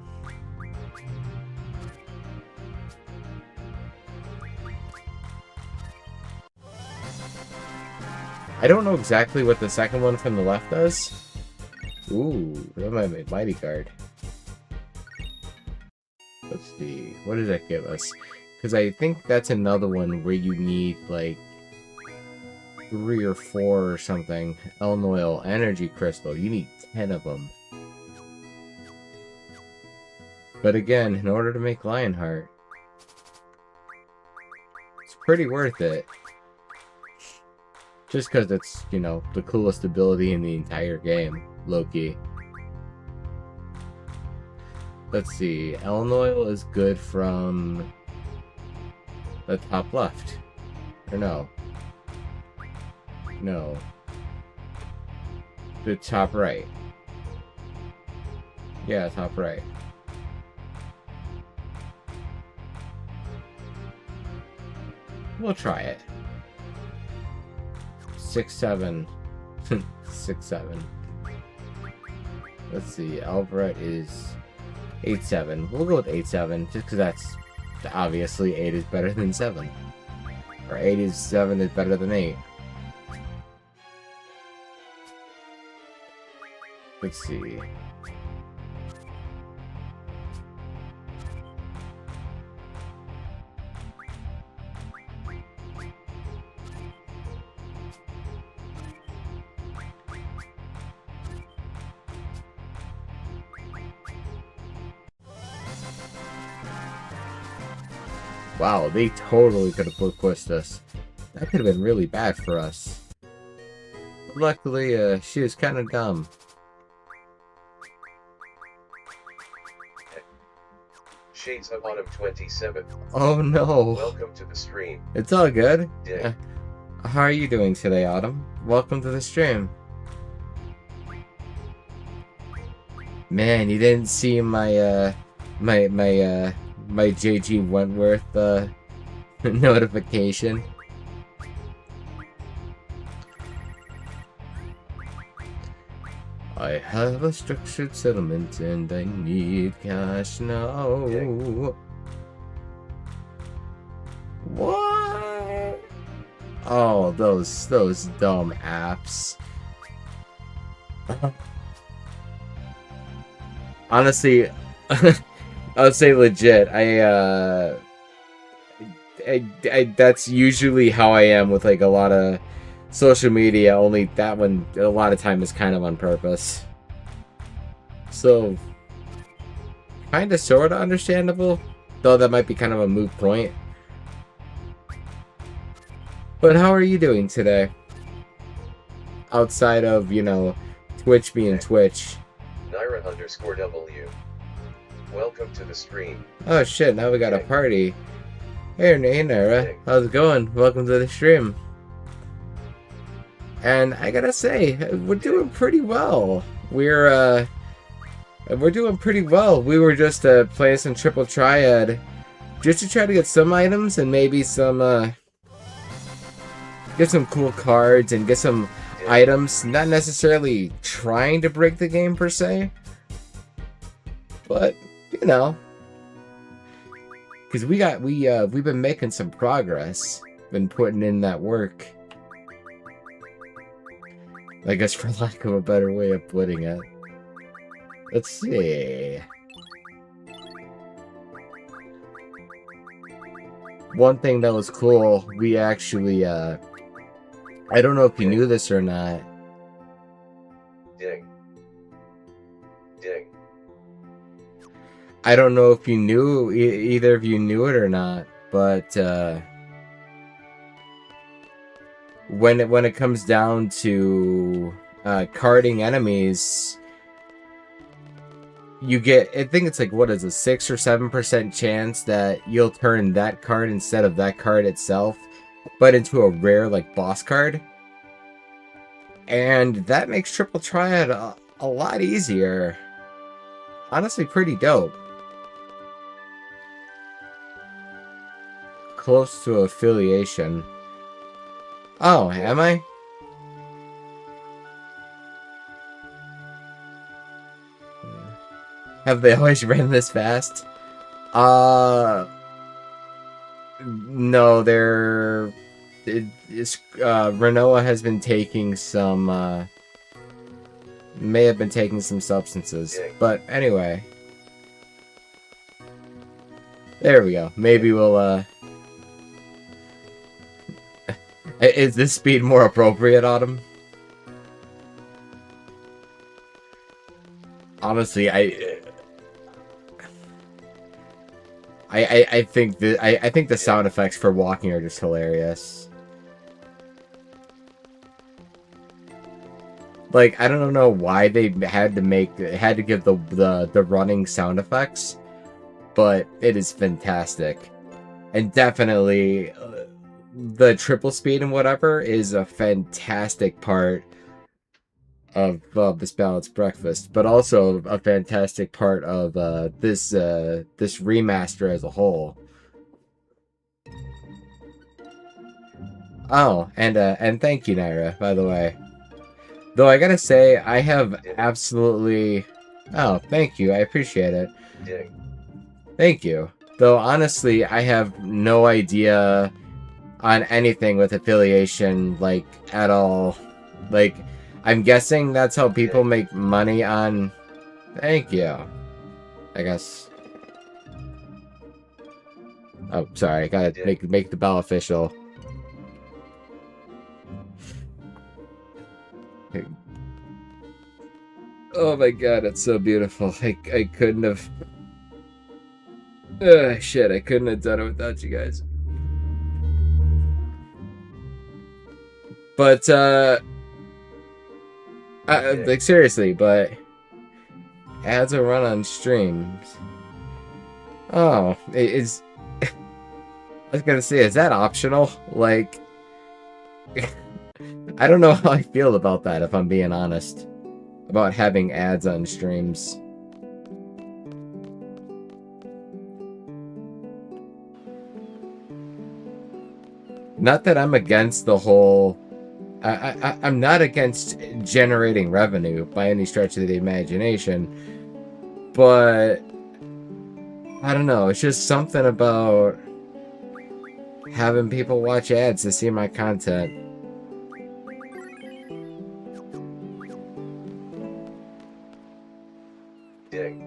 I don't know exactly what the second one from the left does. Ooh, that might be a mighty card. Let's see. What did that give us? Because I think that's another one where you need, like... 3 or 4 or something. Elnoil Energy Crystal. You need 10 of them. But again, in order to make Lionheart, it's pretty worth it. Just because it's, you know, the coolest ability in the entire game, Loki. Let's see, Elnoil is good from the top left. Or no. No. The top right. Yeah, top right. We'll try it. 6-7. 6-7. Let's see, Alvarette is 8-7. We'll go with 8-7, just because that's obviously 8 is better than 7. Or 7 is better than 8. Let's see. Wow, they totally could have pushed us. That could have been really bad for us. Luckily, she was kind of dumb. Shades of Autumn 27. Oh no. Welcome to the stream. It's all good. Dick. How are you doing today, Autumn? Welcome to the stream. Man, you didn't see my my JG Wentworth notification. I have a structured settlement and I need cash now. Yeah. What? Oh, those dumb apps. Honestly, I would say legit. I that's usually how I am with like a lot of social media, only that one a lot of time is kind of on purpose. So kind of sort of understandable, though that might be kind of a moot point. But how are you doing today? Outside of, you know, Twitch being Twitch. Naira_W. Welcome to the stream. Oh shit, now we got a party. Hey Naira, how's it going? Welcome to the stream. And I gotta say, we're doing pretty well. We're doing pretty well. We were just playing some Triple Triad just to try to get some items and maybe some get some cool cards and get some items. Not necessarily trying to break the game per se, but you know, because we've been making some progress, been putting in that work. I guess for lack of a better way of putting it. Let's see. One thing that was cool, we actually, I don't know if you knew this or not. Ding. Ding. I don't know if you knew, either of you knew it or not, but, when it comes down to carding enemies, you get, I think it's like, what is a 6 or 7% chance that you'll turn that card instead of that card itself, but into a rare like boss card, and that makes Triple Triad a lot easier. Honestly, pretty dope. Close to affiliation. Oh, am I? Have they always ran this fast? No, Renoa has been taking some, may have been taking some substances. But anyway. There we go. Maybe we'll, Is this speed more appropriate, Autumn? Honestly, I think the sound effects for walking are just hilarious. Like, I don't know why they had to give the running sound effects, but it is fantastic. And definitely the triple speed and whatever is a fantastic part of this balanced breakfast, but also a fantastic part of this remaster as a whole. Oh, and thank you, Naira, by the way. Though I gotta say, I have absolutely... Oh, thank you, I appreciate it. Ding. Thank you. Though honestly, I have no idea on anything with affiliation, like, at all. Like, I'm guessing that's how people make money on... Thank you. I guess. Oh, sorry. I gotta make the bell official. Oh my god, it's so beautiful. I couldn't have... shit, I couldn't have done it without you guys. But, like, seriously, but... Ads are run on streams. Oh, it is... I was gonna say, is that optional? Like... I don't know how I feel about that, if I'm being honest. About having ads on streams. Not that I'm against the whole... I'm not against generating revenue by any stretch of the imagination, but I don't know, it's just something about having people watch ads to see my content. Ding.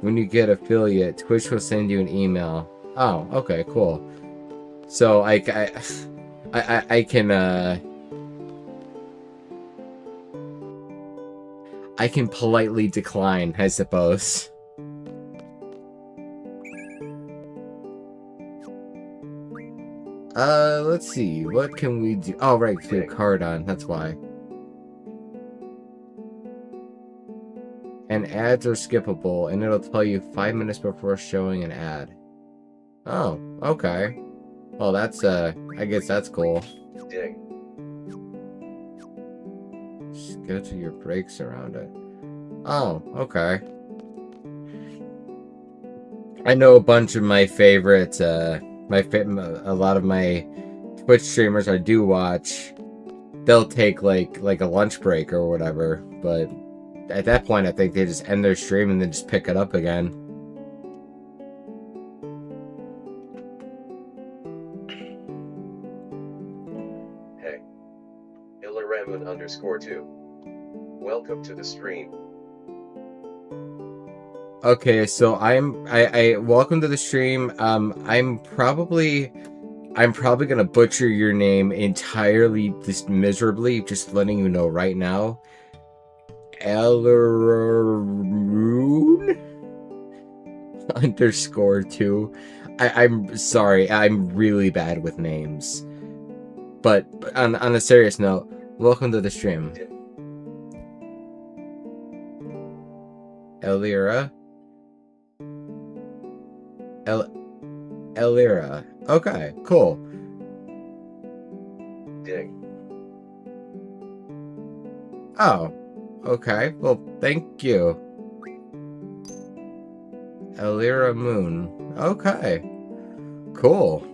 When you get affiliate, Twitch will send you an email. Oh, okay, cool. So I can politely decline, I suppose. Let's see. What can we do? Oh, right, we have card on. That's why. And ads are skippable, and it'll tell you 5 minutes before showing an ad. Oh, okay. Well, that's, I guess that's cool. Ding. Schedule your breaks around it. Oh, okay. I know a bunch of my favorite, a lot of my Twitch streamers I do watch, they'll take, like a lunch break or whatever, but at that point, I think they just end their stream and then just pick it up again. Hey. Ilaramun_2. Welcome to the stream. Okay, so I welcome to the stream. I'm probably gonna butcher your name entirely, just miserably, just letting you know right now. Elleroon_2. I'm sorry, I'm really bad with names. But on a serious note, welcome to the stream. Elira? Elira. Okay, cool. Ding. Oh. Okay, well, thank you. Elira Moon. Okay. Cool.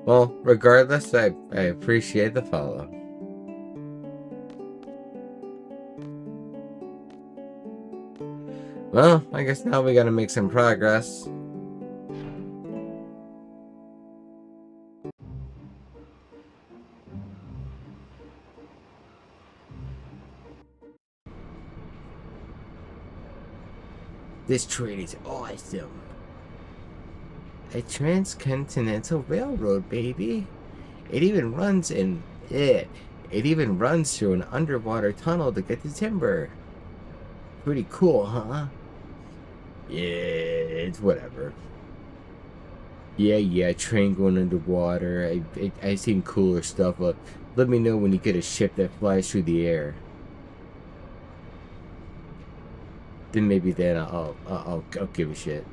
Well, regardless, I appreciate the follow. Well, I guess now we gotta make some progress. This train is awesome. a transcontinental railroad, baby. It even runs it even runs through an underwater tunnel to get the timber. Pretty cool, huh? Yeah, it's whatever. Yeah, train going underwater. I seen cooler stuff, but let me know when you get a ship that flies through the air. Then maybe then I'll give a shit.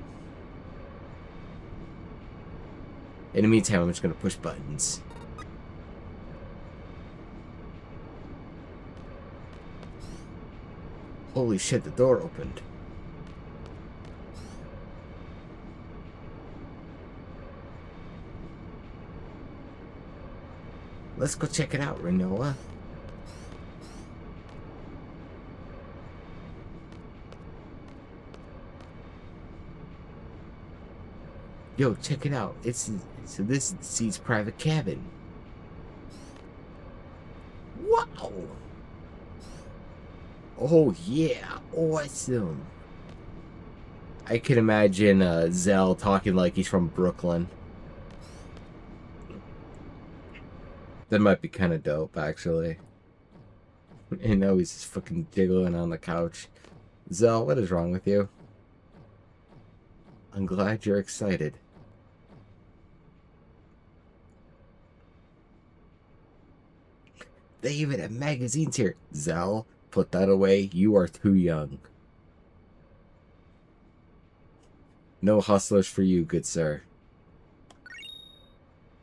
In the meantime, I'm just gonna push buttons. Holy shit, the door opened. Let's go check it out, Rinoa. Yo, check it out. This is the Seed's private cabin. Wow! Oh yeah, awesome. I can imagine Zell talking like he's from Brooklyn. That might be kind of dope, actually. You know, he's just fucking jiggling on the couch. Zell, what is wrong with you? I'm glad you're excited. They even have magazines here. Zell, put that away. You are too young. No hustlers for you, good sir.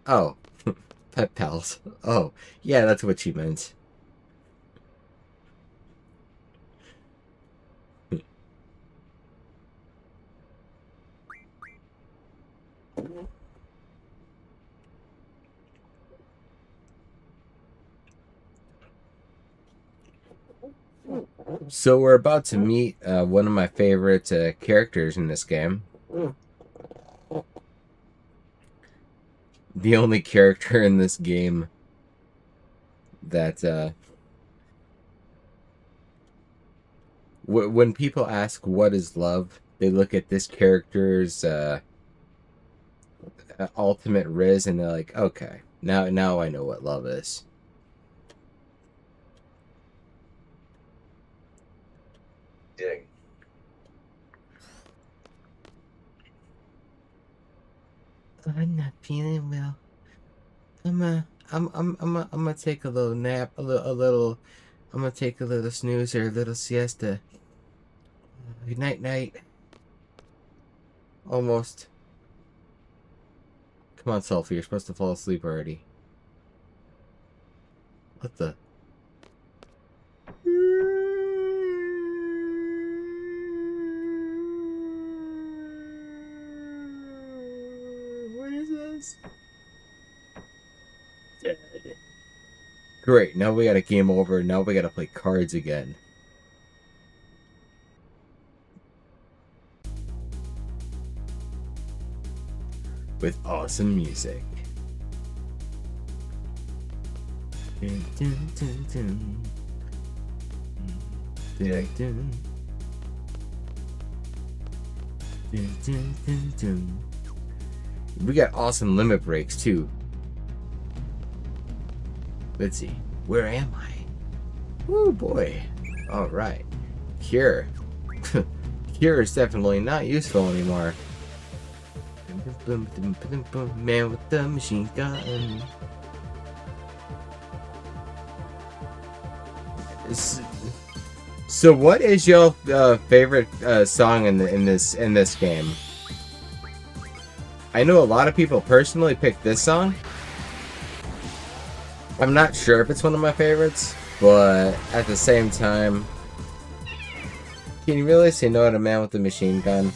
Oh. Pet pals. Oh, yeah, that's what she meant. So we're about to meet one of my favorite characters in this game. The only character in this game that when people ask what is love, they look at this character's ultimate riz and they're like, okay, now I know what love is. Ding. I'm not feeling well. I'm gonna take a little nap, I'm gonna take a little snooze or a little siesta. Good night. Almost. Come on, Sulfur, you're supposed to fall asleep already. What the? What is this? Dead. Great, now we got a game over. Now we gotta play cards again. With awesome music. Dun, dun, dun, dun. Dun, dun. Dun, dun, dun, dun. We got awesome limit breaks too. Let's see. Where am I? Oh boy. Alright. Cure. Cure is definitely not useful anymore. Man with the machine gun. So what is your favorite song in this game? I know a lot of people personally pick this song. I'm not sure if it's one of my favorites, but at the same time, can you really say no to Man with the Machine Gun?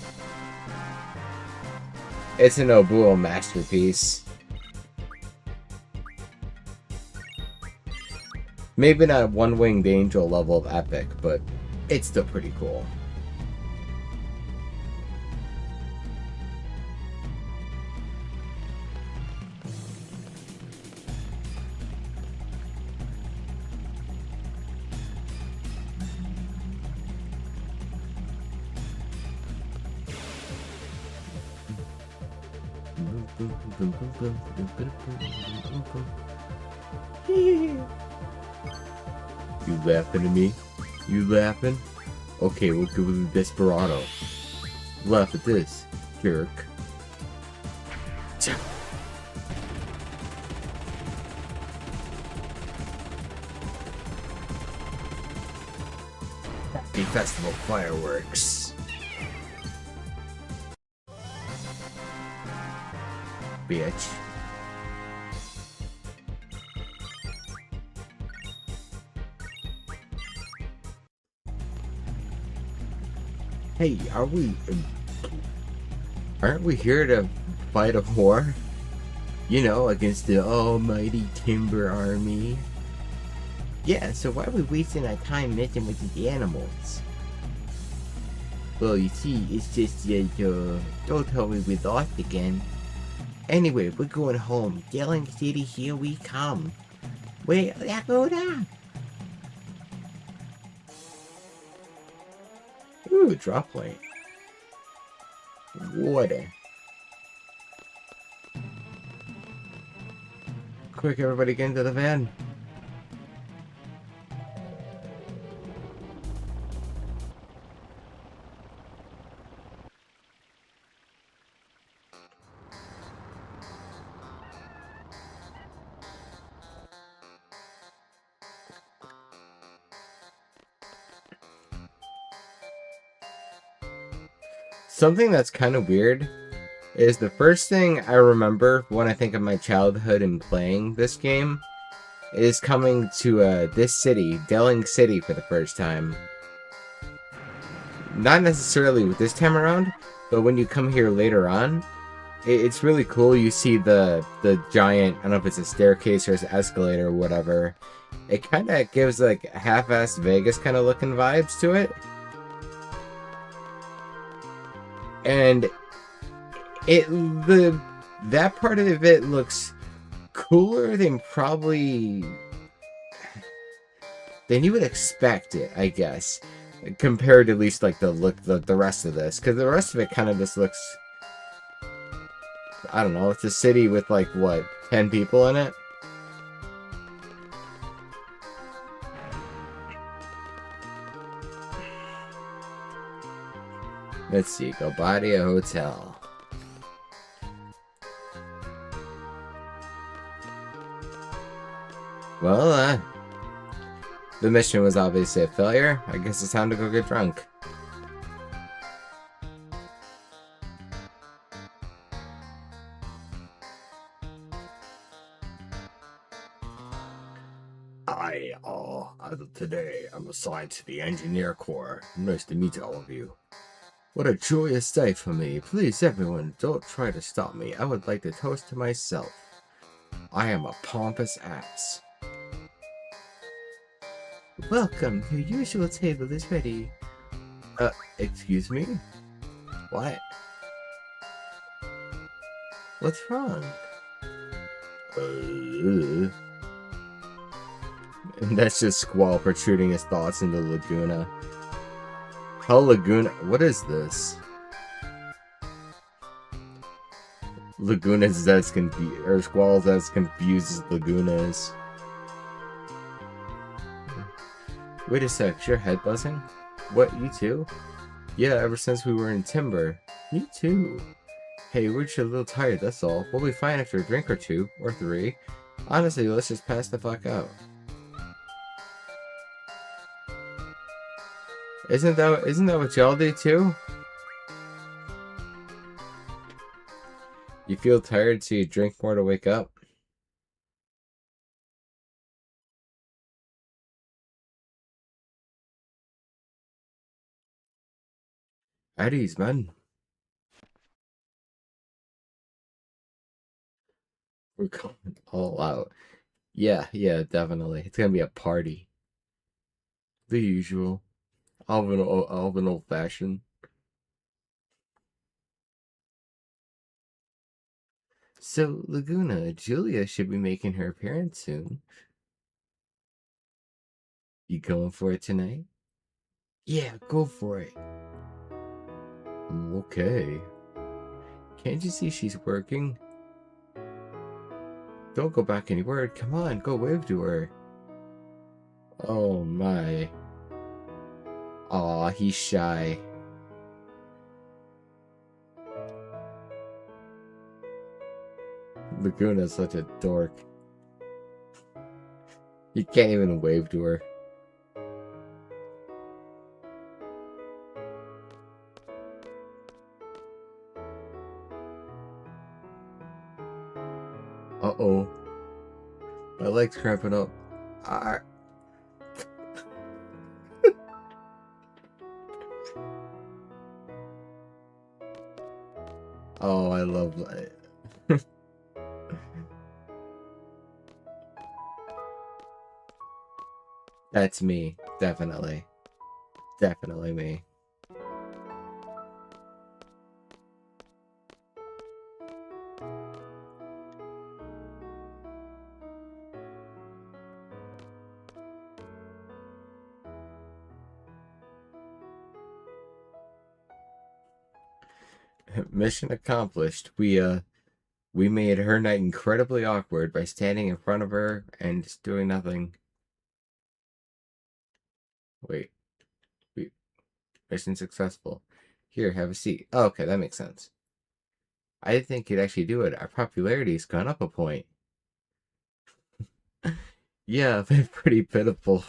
It's an Nobuo masterpiece. Maybe not One Winged Angel level of epic, but it's still pretty cool. You laughing at me? You laughing? Okay, we'll go with the Desperado. Laugh at this, jerk. Happy Festival fireworks. Bitch. Hey, aren't we here to fight a war? You know, against the almighty Timber Army. Yeah, so why are we wasting our time messing with these animals? Well, you see, it's just that, don't tell me we lost again. Anyway, we're going home. Delling City, here we come. Wait, Lakota! Ooh, drop point. Water. Quick, everybody get into the van. Something that's kind of weird is the first thing I remember when I think of my childhood and playing this game is coming to this city, Delling City, for the first time. Not necessarily with this time around, but when you come here later on, it's really cool. You see the giant, I don't know if it's a staircase or it's an escalator or whatever. It kind of gives like half-assed Vegas kind of looking vibes to it. And that part of it looks cooler than you would expect it, I guess, compared to at least like the rest of this, because the rest of it kind of just looks, I don't know, it's a city with like what, 10 people in it. Let's see, Gobadia Hotel. Well, the mission was obviously a failure. I guess it's time to go get drunk. As of today, I'm assigned to the Engineer Corps. Nice to meet all of you. What a joyous day for me. Please, everyone, don't try to stop me. I would like to toast to myself. I am a pompous ass. Welcome. Your usual table is ready. Excuse me? What? What's wrong? And that's just Squall protruding his thoughts into Laguna. How Laguna? What is this? Laguna's as confused, or Squall's as confused as Laguna is. Wait a sec, is your head buzzing? What, you too? Yeah, ever since we were in Timber. Me too. Hey, we're just a little tired, that's all. We'll be fine after a drink or two, or three. Honestly, let's just pass the fuck out. Isn't that what y'all do too? You feel tired so you drink more to wake up? At ease, man. We're going all out. Yeah, definitely. It's gonna be a party. The usual. Alvin old fashioned. So, Laguna, Julia should be making her appearance soon. You going for it tonight? Yeah, go for it. Okay. Can't you see she's working? Don't go back any word. Come on, go wave to her. Oh my. Aw, he's shy. Laguna's such a dork. He can't even wave to her. Uh-oh. My leg's cramping up. Ah. Oh, I love that. That's me. Definitely. Definitely me. Mission accomplished. We made her night incredibly awkward by standing in front of her and just doing nothing. Wait. Mission successful. Here, have a seat. Oh, okay, that makes sense. I didn't think you'd actually do it. Our popularity's gone up a point. Yeah, pretty pitiful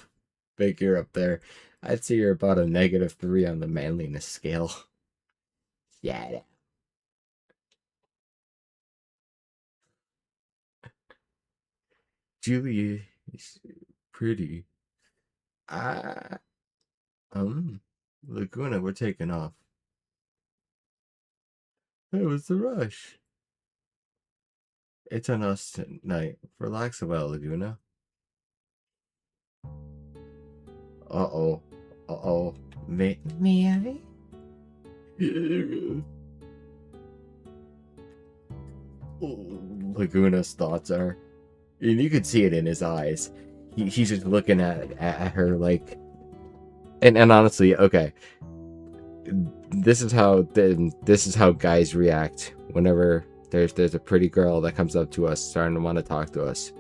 figure up there. I'd say you're about a -3 on the manliness scale. Yeah. Julia is pretty. Ah, Laguna, we're taking off. That was the rush. It's on us tonight. Relax a while, Laguna. Uh-oh. Uh-oh. May I? Laguna's thoughts are, and you could see it in his eyes. He's just looking at her like, and honestly, okay, this is how guys react whenever there's a pretty girl that comes up to us starting to want to talk to us.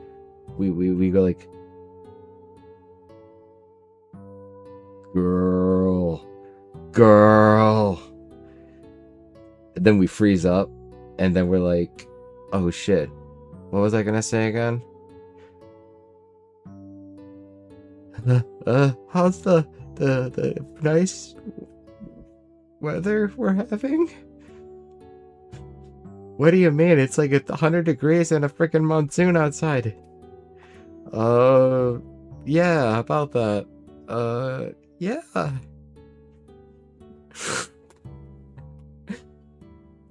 We go like, girl, and then we freeze up, and then we're like, oh shit, what was I gonna say again? How's the nice weather we're having? What do you mean? It's like 100 degrees and a freaking monsoon outside. Yeah, about that. Yeah.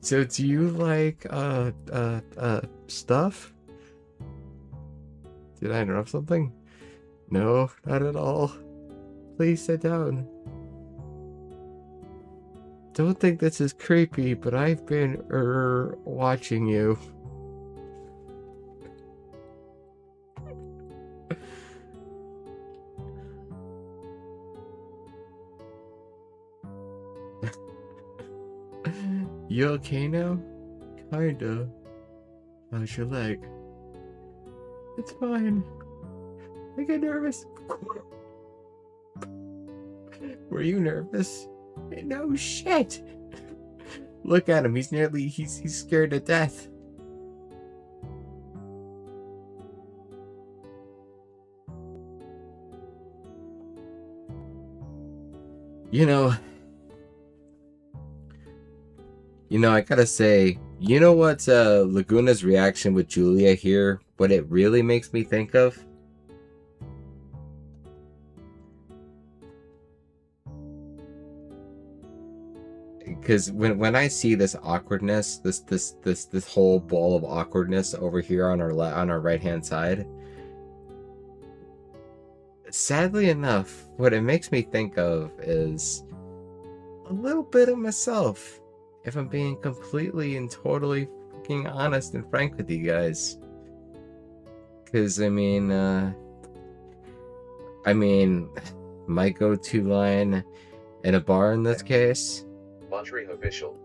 So do you like, stuff? Did I interrupt something? No, not at all. Please sit down. Don't think this is creepy, but I've been, watching you. You okay now? Kinda. How's your leg? It's fine. I get nervous. Were you nervous? No shit. Look at him. He's scared to death. You know, I gotta say, you know what's Laguna's reaction with Julia here? What it really makes me think of? Because when I see this awkwardness, this whole ball of awkwardness over here on our right hand side, sadly enough, what it makes me think of is a little bit of myself. If I'm being completely and totally fucking honest and frank with you guys. Because, I mean, my go-to line in a bar in this case. Monterey official.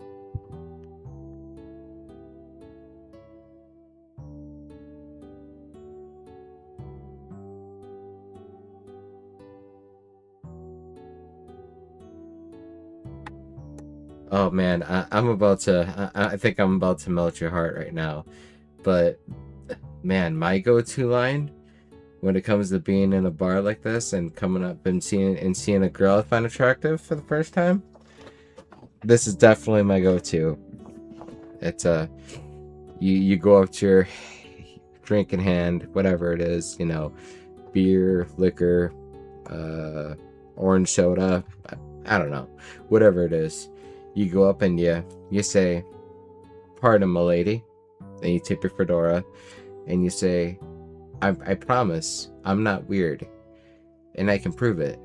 Oh man, I'm about to. I think I'm about to melt your heart right now. But man, my go-to line when it comes to being in a bar like this and coming up and seeing a girl I find attractive for the first time, this is definitely my go-to. It's you go up to your drink in hand, whatever it is, beer, liquor, orange soda, I don't know, whatever it is. You go up and you say, "Pardon, milady," and you tip your fedora, and you say, I promise I'm not weird, and I can prove it."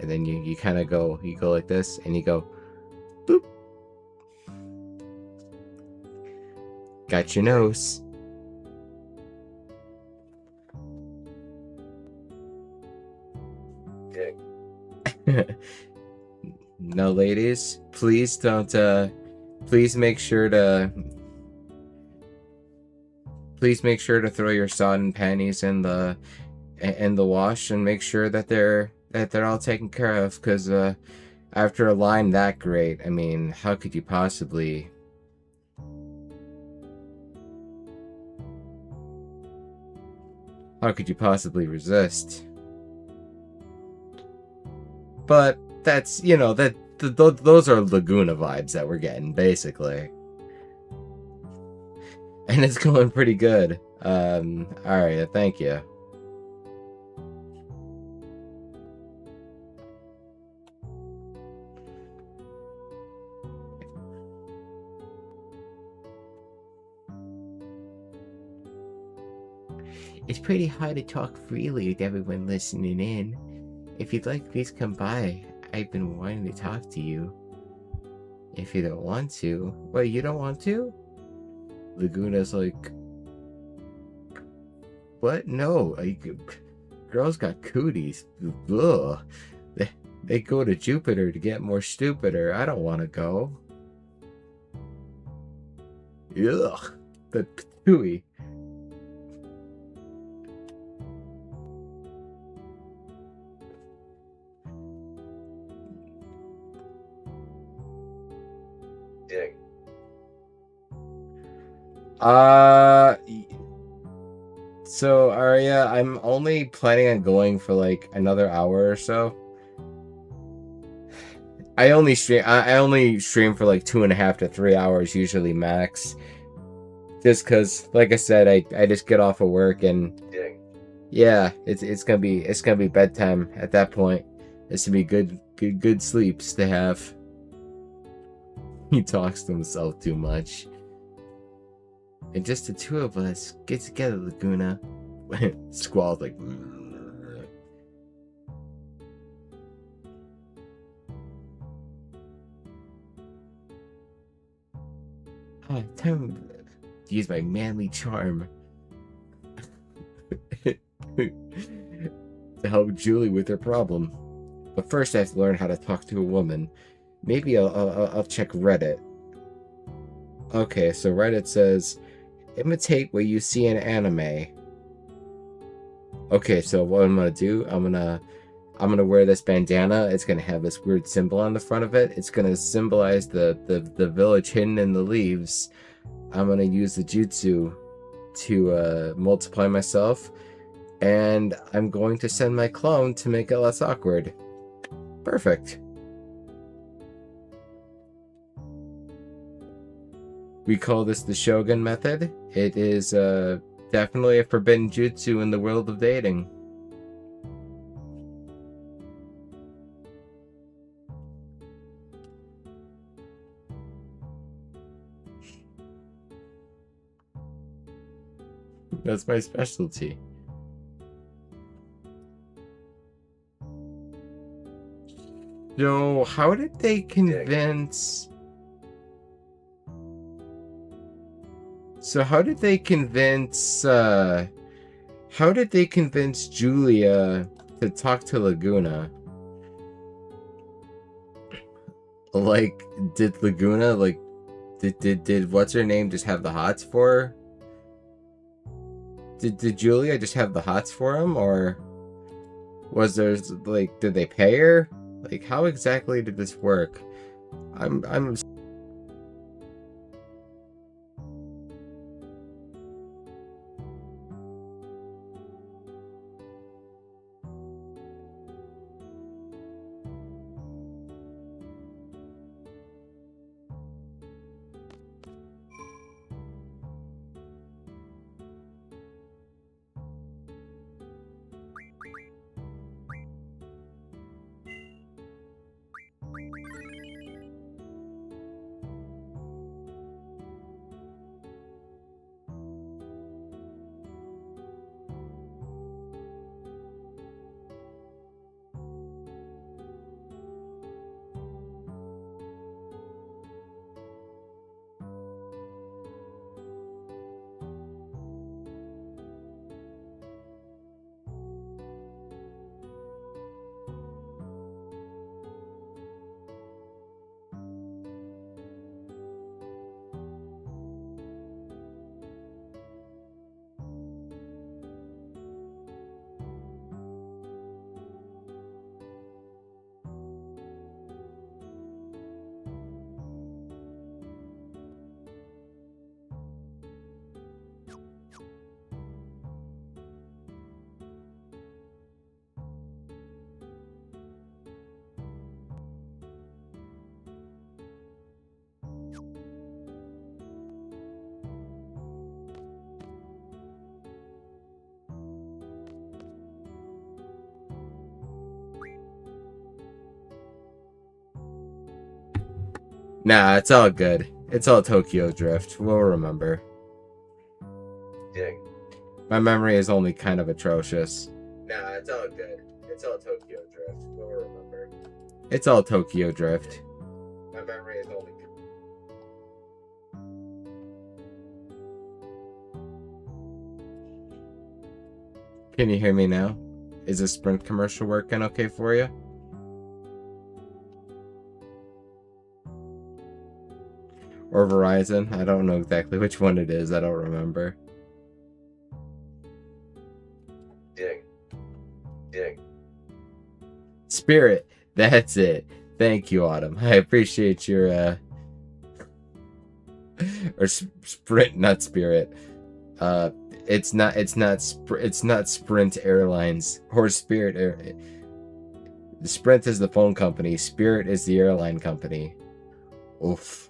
And then you kind of go like this, and you go, "Boop, got your nose." Dig. No, ladies, please don't. Please make sure to. Please make sure to throw your sodden panties in the wash and make sure that they're all taken care of. Because after a line that great, I mean, how could you possibly? How could you possibly resist? But that's those are Laguna vibes that we're getting basically. And it's going pretty good. Alright, thank you. It's pretty hard to talk freely with everyone listening in. If you'd like, please come by. I've been wanting to talk to you. If you don't want to... Wait, you don't want to? Laguna's like, what? No, girls got cooties. Ugh. They go to Jupiter to get more stupider. I don't want to go. Ugh, the patooey. Dig. So Arya, I'm only planning on going for like another hour or so. I only stream for like 2.5 to 3 hours usually max. Just cause, like I said, I just get off of work and Dig. yeah, it's gonna be bedtime at that point. It's gonna be good sleeps to have. He talks to himself too much. And just the two of us get together, Laguna. Squall's like. Oh, time to use my manly charm to help Julie with her problem. But first, I have to learn how to talk to a woman. Maybe I'll check Reddit. Okay, so Reddit says, imitate what you see in anime. Okay, so what I'm gonna do, I'm gonna wear this bandana. It's gonna have this weird symbol on the front of it. It's gonna symbolize the village hidden in the leaves. I'm gonna use the jutsu to multiply myself, and I'm going to send my clone to make it less awkward. Perfect. We call this the Shogun method. It is definitely a forbidden jutsu in the world of dating. That's my specialty. So, how did they convince... So how did they convince Julia to talk to Laguna? Like, did Laguna, like, did what's her name just have the hots for her? Did Julia just have the hots for him, or was there, like, did they pay her? Like, how exactly did this work? I'm Nah, it's all good. It's all Tokyo Drift. We'll remember. Dig. My memory is only kind of atrocious. Nah, it's all good. It's all Tokyo Drift. We'll remember. It's all Tokyo Drift. My memory is only. Can you hear me now? Is the Sprint commercial working okay for you? Or Verizon? I don't know exactly which one it is. I don't remember. Dig. Dig. Spirit. That's it. Thank you, Autumn. I appreciate your or Sprint, not Spirit. It's not Sprint Airlines or Spirit Air. Sprint is the phone company. Spirit is the airline company. Oof.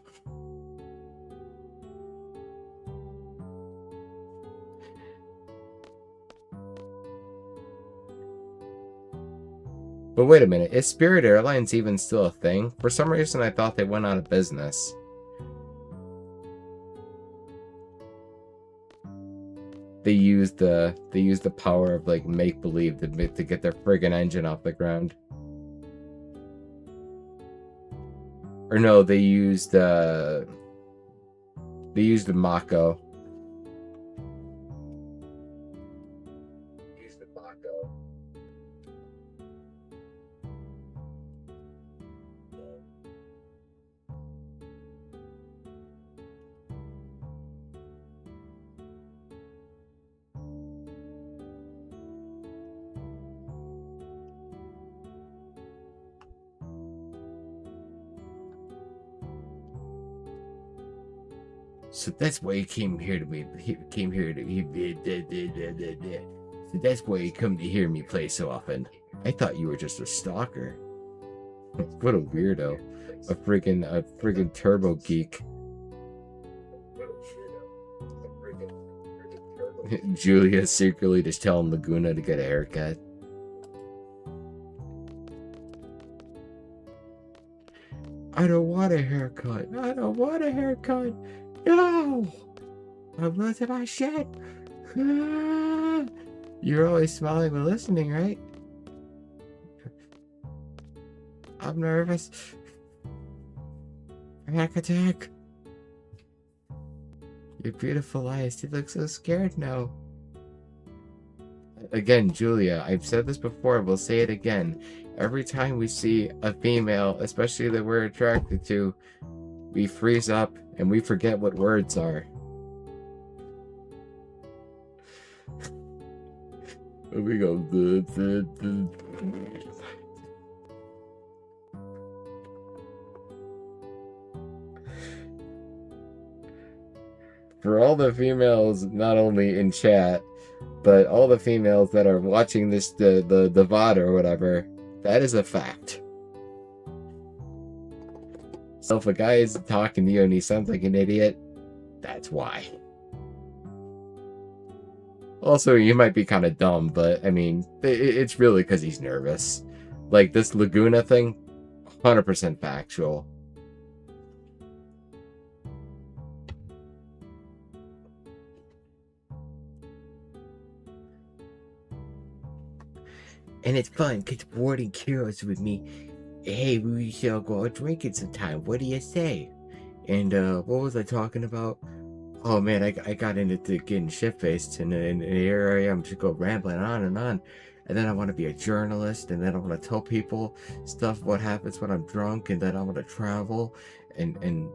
But wait a minute, is Spirit Airlines even still a thing? For some reason I thought they went out of business. They used the power of like make believe to get their friggin' engine off the ground. Or no, they used the Mako. So that's why he came here to me. He came here to. So that's why you come to hear me play so often. I thought you were just a stalker. What a weirdo. A friggin' turbo geek. Julia secretly just telling Laguna to get a haircut. I don't want a haircut. I don't want a haircut. No! I'm losing my shit. You're always smiling when listening, right? I'm nervous. Panic attack. Your beautiful eyes, you look so scared now. Again, Julia, I've said this before, we'll say it again. Every time we see a female, especially that we're attracted to, we freeze up and we forget what words are. We go. For all the females, not only in chat, but all the females that are watching this, the VOD or whatever, that is a fact. So if a guy is talking to you and he sounds like an idiot, that's why. Also, you might be kind of dumb, but I mean, it's really because he's nervous. Like this Laguna thing, 100% factual. And it's fun because Ward and Kira's with me. Hey, we shall go out drinking sometime. What do you say? And what was I talking about? Oh man, I got into getting shit-faced, and here I am just go rambling on and on. And then I want to be a journalist, and then I want to tell people stuff, what happens when I'm drunk, and then I want to travel, and I'm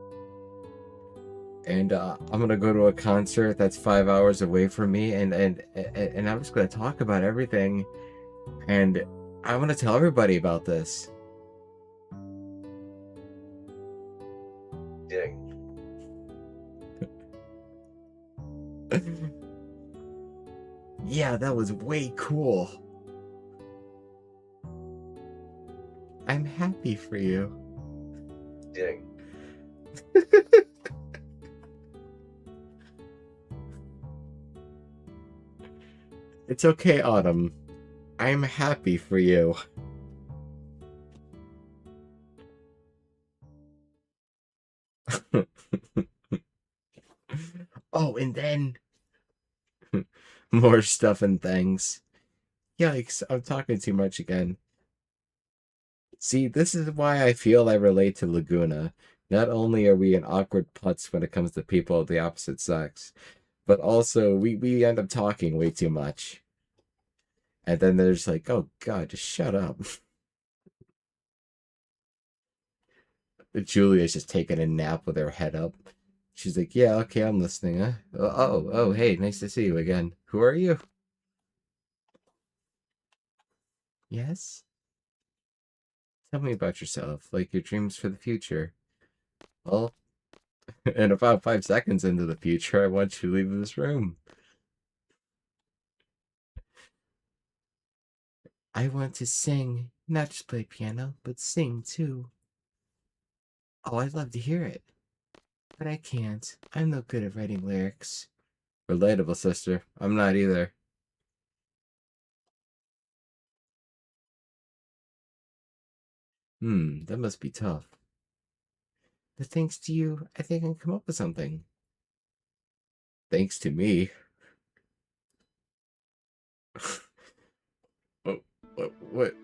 gonna go to a concert that's 5 hours away from me, and I'm just gonna talk about everything, and I want to tell everybody about this. Ding. Yeah, that was way cool. I'm happy for you. Ding. It's okay, Autumn. I'm happy for you. Oh, and then more stuff and things. Yikes, I'm talking too much again. See, this is why I feel I relate to Laguna. Not only are we an awkward putz when it comes to people of the opposite sex, but also we end up talking way too much. And then there's like, oh god, just shut up. Julia's just taking a nap with her head up. She's like, yeah, okay, I'm listening, huh? Oh, hey, nice to see you again. Who are you? Yes? Tell me about yourself, like your dreams for the future. Well, in about 5 seconds into the future, I want you to leave this room. I want to sing, not just play piano, but sing too. Oh, I'd love to hear it. But I can't. I'm no good at writing lyrics. Relatable, sister. I'm not either. That must be tough. But thanks to you, I think I can come up with something. Thanks to me. Oh, what?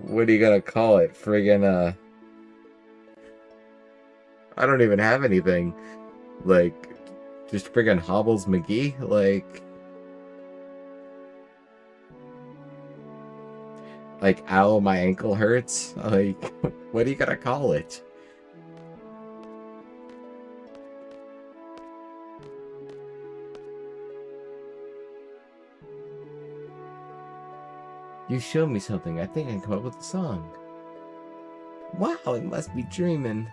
What are you gonna call it? Friggin', I don't even have anything. Like, just friggin' Hobbles McGee? Like, ow, my ankle hurts? Like, what are you gonna call it? You showed me something. I think I can come up with a song. Wow, it must be dreaming.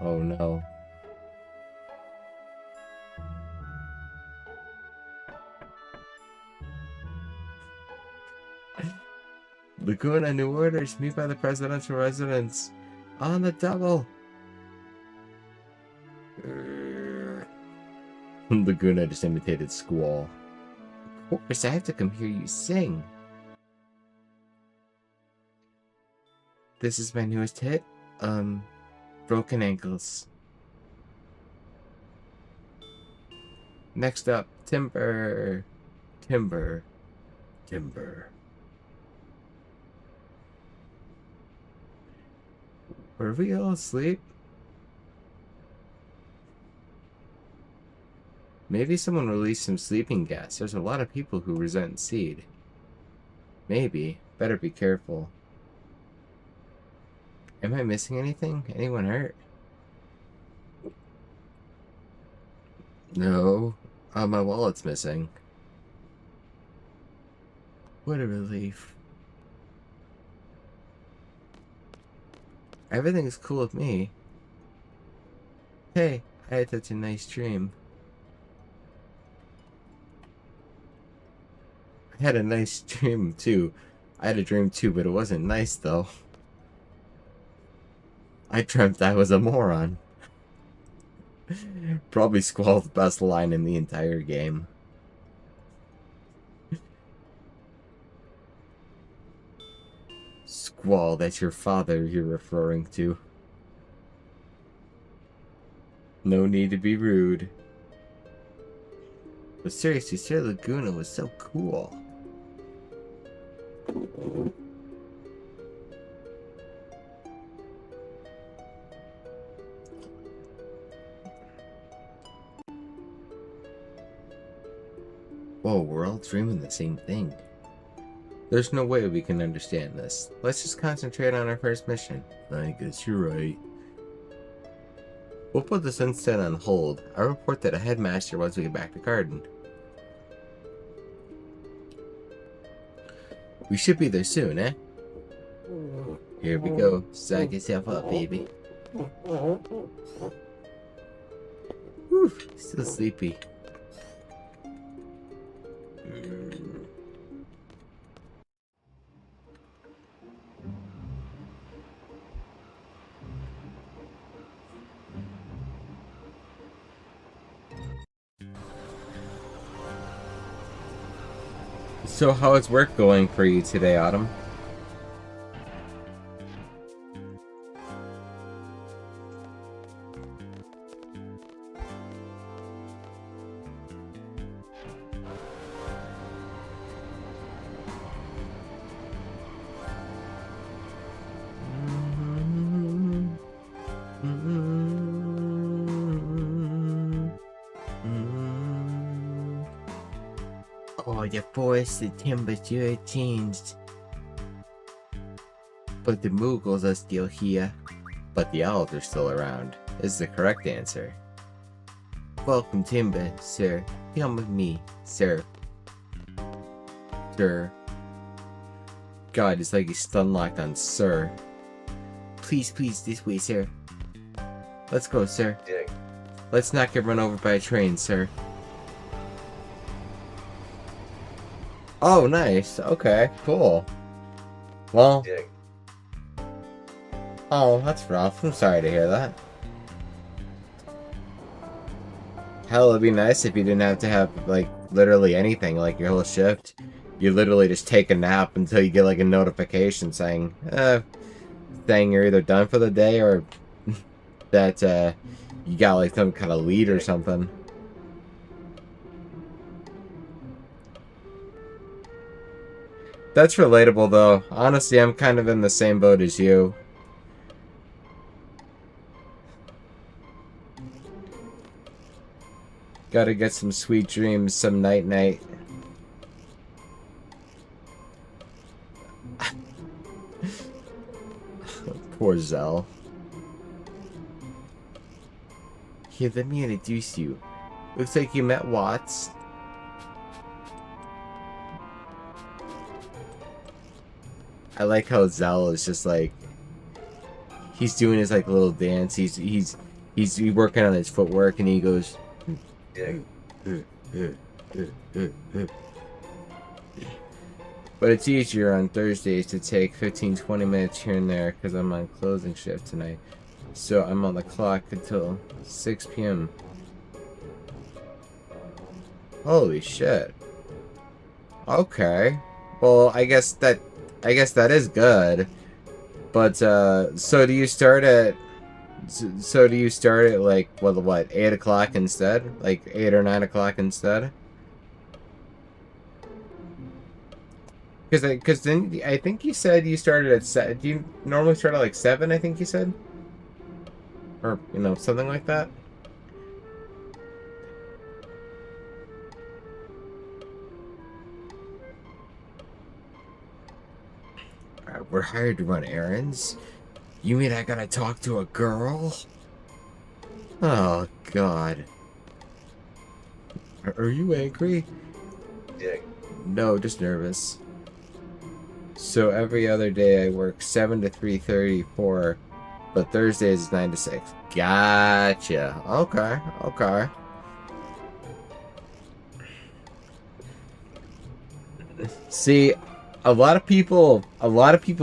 Oh no. Laguna, new orders. Meet by the presidential residence. On the double. Laguna just imitated Squall. Of course, I have to come hear you sing. This is my newest hit. Broken Ankles. Next up, Timber. Timber. Timber. Were we all asleep? Maybe someone released some sleeping gas. There's a lot of people who resent Seed. Maybe. Better be careful. Am I missing anything? Anyone hurt? No. My wallet's missing. What a relief. Everything's cool with me. Hey, I had such a nice dream. I had a nice dream too. I had a dream too, but it wasn't nice though. I dreamt I was a moron. Probably Squall's best line in the entire game. Squall, that's your father you're referring to. No need to be rude. But seriously, Sir Laguna was so cool. Whoa, we're all dreaming the same thing. There's no way we can understand this. Let's just concentrate on our first mission. I guess you're right. We'll put this instead on hold. I'll report that a headmaster once we get back to garden. We should be there soon, eh? Here we go. Psych yourself up, baby. Whew, still sleepy. So how is work going for you today, Autumn? Oh, the forested temperature changed. But the Moogles are still here. But the owls are still around, is the correct answer. Welcome, Timber, sir. Come with me, sir. Sir. God, it's like he's stun locked on sir. Please, please, this way, sir. Let's go, sir. Dig. Let's not get run over by a train, sir. Oh, nice. Okay, cool. Well, Dig. oh, that's rough. I'm sorry to hear that. Hell, it'd be nice if you didn't have to have, like, literally anything, like your whole shift. You literally just take a nap until you get, like, a notification saying, you're either done for the day or that, you got, like, some kind of lead or something. That's relatable, though. Honestly, I'm kind of in the same boat as you. Gotta get some sweet dreams, some night-night. Poor Zell. Here, let me introduce you. Looks like you met Watts. I like how Zell is just like, he's doing his like little dance. He's working on his footwork, and he goes. Dig. But it's easier on Thursdays to take 15-20 minutes here and there because I'm on closing shift tonight. So I'm on the clock until 6 p.m. Holy shit. Okay. Well, I guess that is good. But so do you start at like what 8 o'clock instead? Like 8 or 9 o'clock instead? Because then I think you said you started at 7. Do you normally start at like 7? I think you said, or something like that. We're hired to run errands. You mean I gotta talk to a girl? Oh God. Are you angry? Dig. No, just nervous. So every other day I work 7 to 3:34, but Thursdays is 9 to 6. Gotcha. Okay, okay. See, a lot of people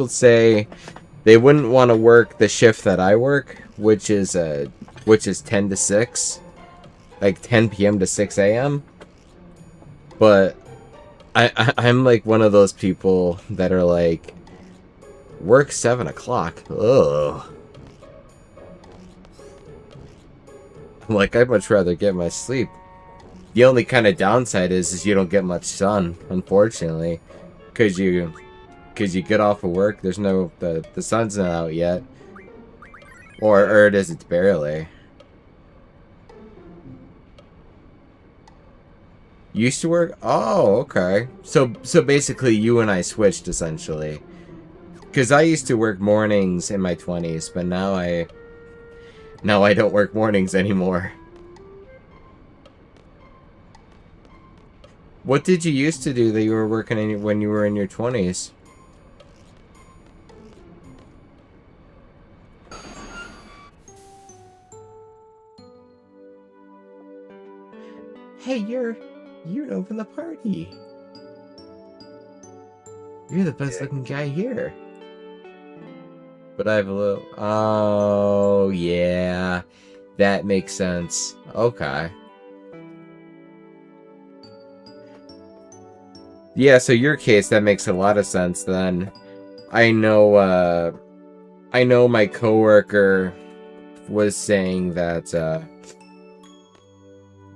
say they wouldn't want to work the shift that I work, which is 10 to 6, like 10 p.m. to 6 a.m. But I'm like one of those people that are like, work 7 o'clock. Ugh. Like, I'd much rather get my sleep. The only kind of downside is you don't get much sun, unfortunately, because you get off of work. There's no the sun's not out yet, or it is. It's barely. Used to work. Oh, okay. So basically, you and I switched essentially, because I used to work mornings in my 20s, but now I don't work mornings anymore. What did you used to do that you were working in when you were in your 20s? Hey, you're open the party. You're the best looking guy here. But I have a little... Oh, yeah. That makes sense. Okay. Yeah, so your case, that makes a lot of sense then. I know my coworker was saying that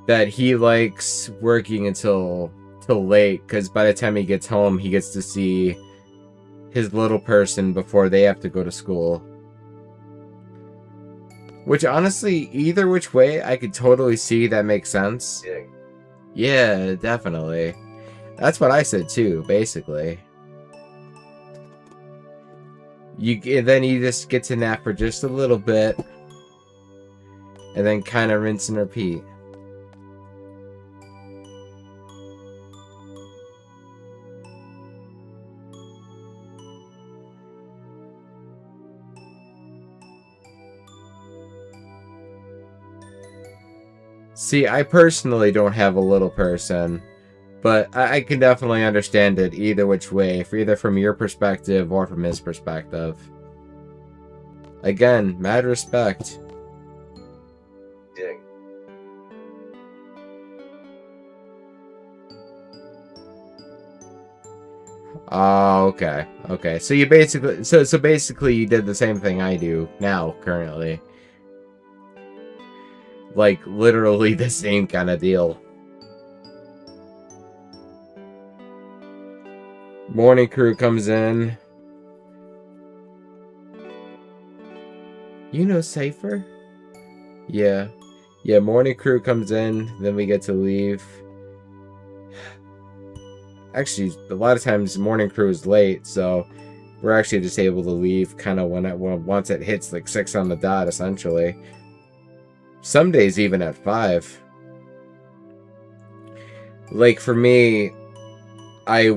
that he likes working until late, because by the time he gets home, he gets to see his little person before they have to go to school. Which, honestly, either which way, I could totally see that makes sense. Yeah, definitely. That's what I said too, basically. Then you just get to nap for just a little bit, and then kind of rinse and repeat. See, I personally don't have a little person, but I can definitely understand it either which way, either from your perspective or from his perspective. Again, mad respect. Dig. Oh, okay. Okay. So you basically so basically you did the same thing I do now currently. Like literally the same kind of deal. Morning crew comes in. You know Cypher? Yeah. Yeah, morning crew comes in, then we get to leave. Actually, a lot of times morning crew is late, so we're actually just able to leave kind of once it hits like 6 on the dot, essentially. Some days even at 5. Like for me, I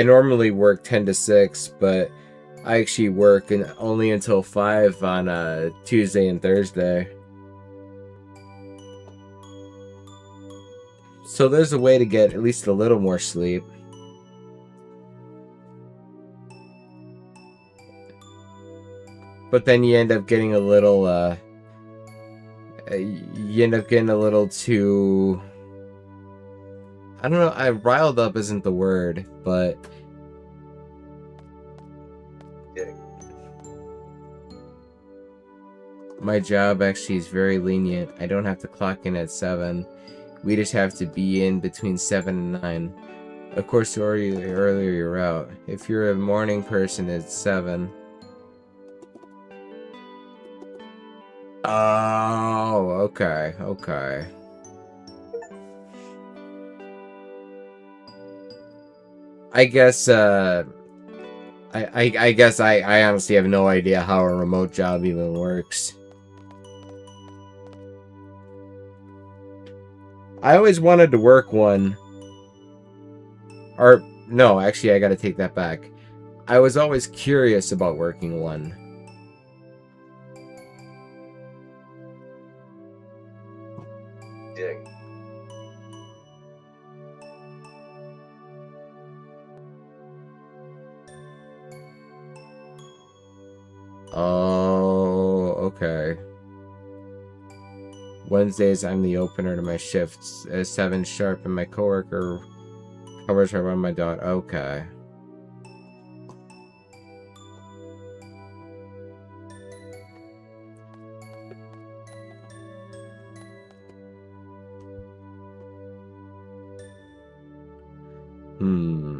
normally work 10 to 6, but I actually work only until 5 on Tuesday and Thursday. So there's a way to get at least a little more sleep. But then you end up getting a little too, I don't know, riled up isn't the word, but my job actually is very lenient. I don't have to clock in at 7. We just have to be in between 7 and 9. Of course, the earlier you're out. If you're a morning person, it's 7. Oh, okay, okay. I guess, I guess I honestly have no idea how a remote job even works. I always wanted to work one. Or, no, actually, I gotta take that back. I was always curious about working one. Dig. Oh, okay. Wednesdays, I'm the opener to my shifts. 7 sharp, and my coworker covers her on my dot. Okay.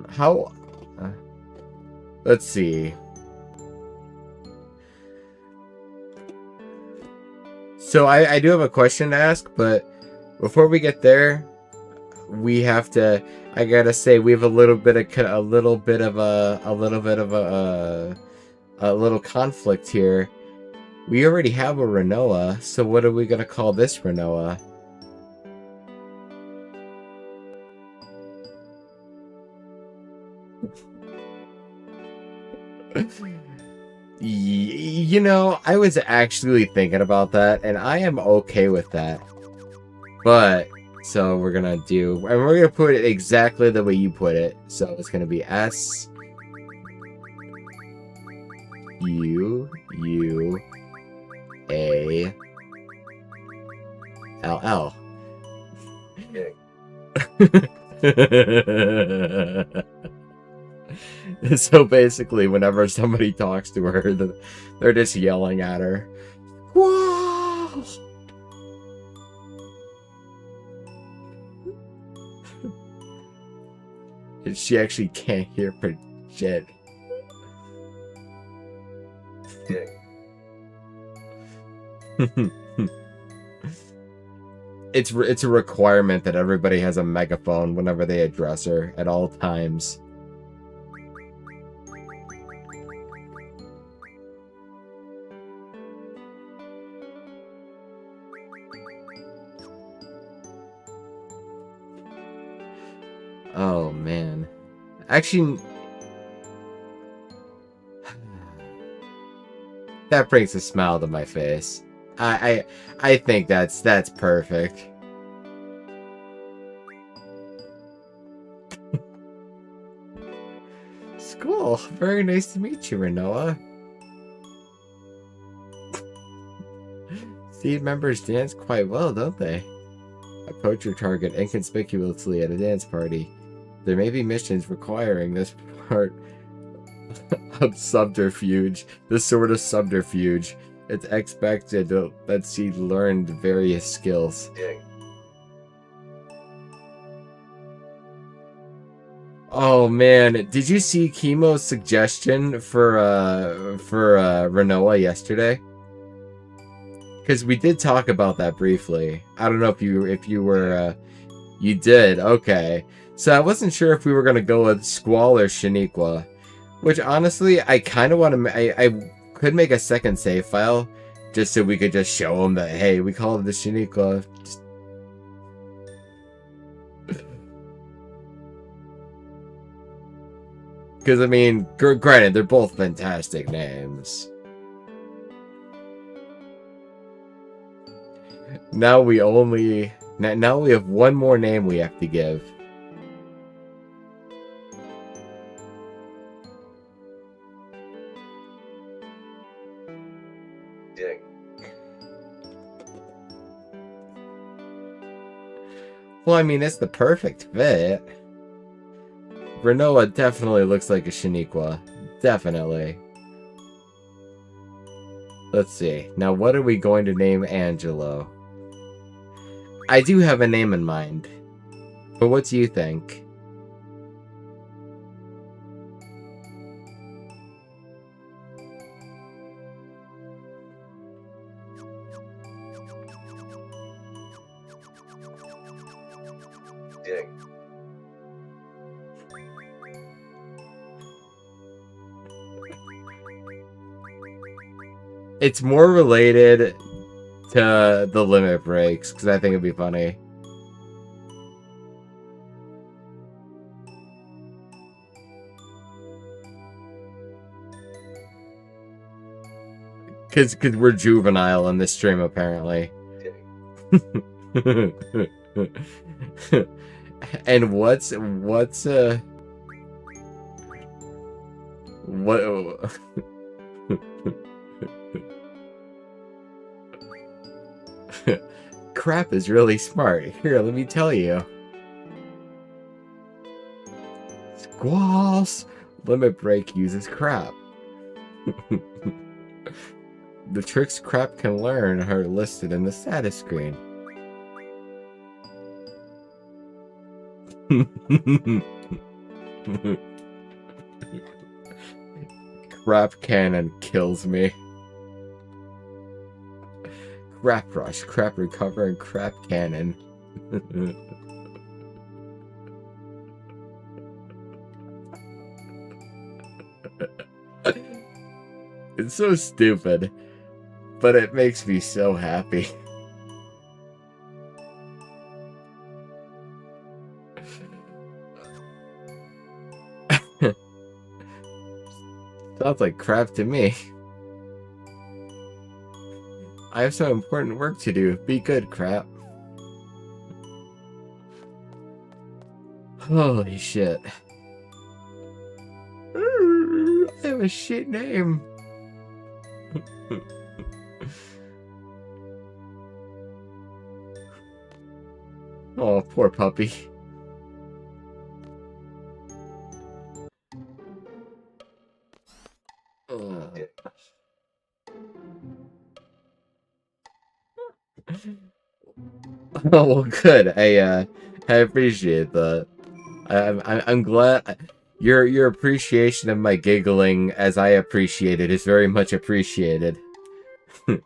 How? Let's see. So I do have a question to ask, but before we get there, we have to. I gotta say we have a little bit of a little conflict here. We already have a Rinoa, so what are we gonna call this Rinoa? You know, I was actually thinking about that, and I am okay with that. But, so we're gonna do, and we're gonna put it exactly the way you put it. So it's gonna be S U U A L L. Dig. So basically, whenever somebody talks to her, they're just yelling at her. Whoa! And she actually can't hear for shit. Dig. It's a requirement that everybody has a megaphone whenever they address her at all times. Oh man. Actually, that brings a smile to my face. I think that's perfect. School. Very nice to meet you, Rinoa. Seed members dance quite well, don't they? Approach your target inconspicuously at a dance party. There may be missions requiring this part of subterfuge. This sort of subterfuge. It's expected that Seed learned various skills. Dig. Oh man, did you see Chemo's suggestion for Rinoa yesterday? Because we did talk about that briefly. I don't know if you were you did. Okay. So I wasn't sure if we were gonna go with Squall or Shaniqua, which honestly I kind of want to. I could make a second save file just so we could just show them that hey, we call it the Shaniqua. Because I mean, granted, they're both fantastic names. Now we have one more name we have to give. Dig. Well, I mean, it's the perfect fit. Rinoa definitely looks like a Shaniqua. Definitely. Let's see. Now, what are we going to name Angelo? I do have a name in mind. But what do you think? Dig. It's more related to the limit breaks, because I think it'd be funny. Cause we're juvenile in this stream apparently. Dig. And what's what Crap is really smart. Here, let me tell you. Squalls! Limit Break uses crap. The tricks crap can learn are listed in the status screen. Crap cannon kills me. Crap rush, crap recover, and crap cannon. It's so stupid, but it makes me so happy. Sounds like crap to me. I have some important work to do. Be good, crap. Holy shit. I have a shit name. Oh, poor puppy. Dig. Oh, well, good. I appreciate that. I'm glad your appreciation of my giggling as I appreciate it is very much appreciated. Dig.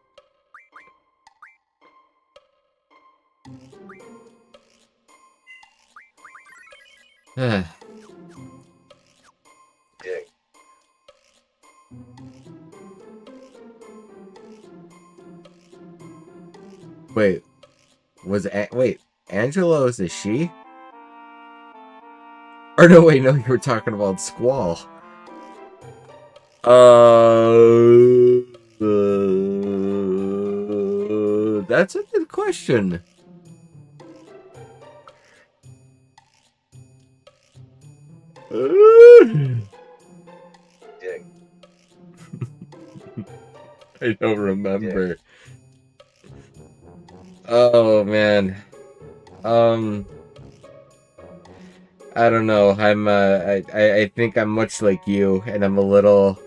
Wait, wait, Angelo is a she? Or no, wait, no, you were talking about Squall. That's a good question. Dig. I don't remember. Oh man. I don't know. I think I'm much like you, and I'm a little.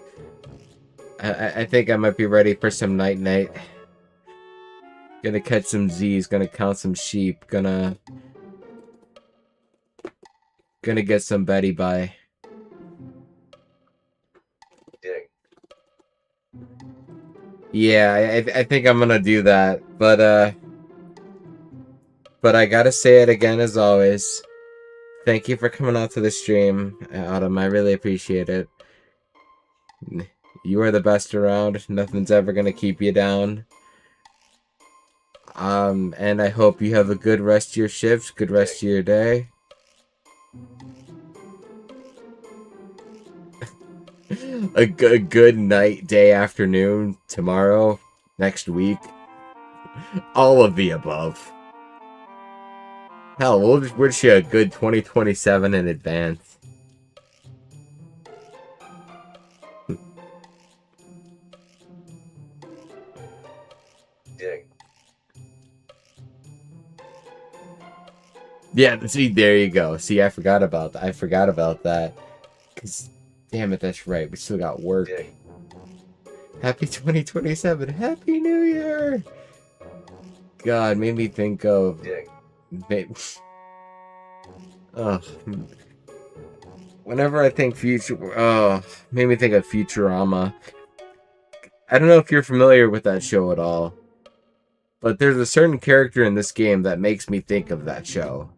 I think I might be ready for some night. Gonna catch some Z's. Gonna count some sheep. Gonna get some Betty by. Dig. Yeah, I think I'm gonna do that. But I gotta say it again as always. Thank you for coming out to the stream, Autumn. I really appreciate it. You are the best around. Nothing's ever gonna keep you down. And I hope you have a good rest of your shift, good rest of your day. a good night, day, afternoon, tomorrow, next week. All of the above. Hell, we'll just wish you a good 2027 in advance. Dig. Yeah, see, there you go. See, I forgot about that. Cause, damn it, that's right. We still got work. Dig. Happy 2027. Happy New Year. God, made me think of... Dig. Oh, whenever I think made me think of Futurama. I don't know if you're familiar with that show at all, but there's a certain character in this game that makes me think of that show.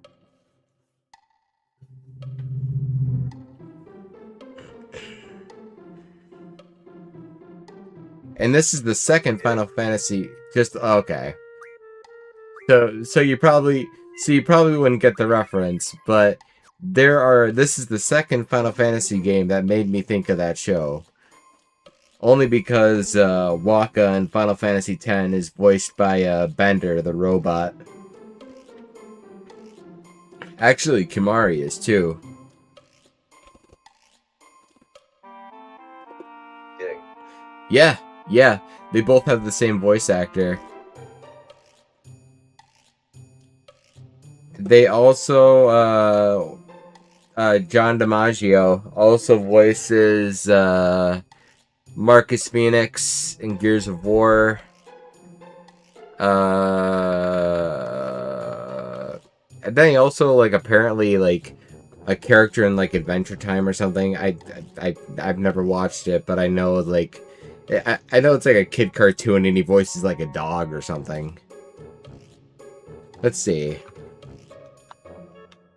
And this is the second Final Fantasy. Okay. So you probably wouldn't get the reference, but this is the second Final Fantasy game that made me think of that show. Only because Waka in Final Fantasy X is voiced by Bender, the robot. Actually, Kimari is too. Dig. Yeah. They both have the same voice actor. They also, John DiMaggio also voices Marcus Phoenix in Gears of War. And then he also like apparently like a character in like Adventure Time or something. I've never watched it, but I know like I know it's like a kid cartoon and he voices like a dog or something. Let's see.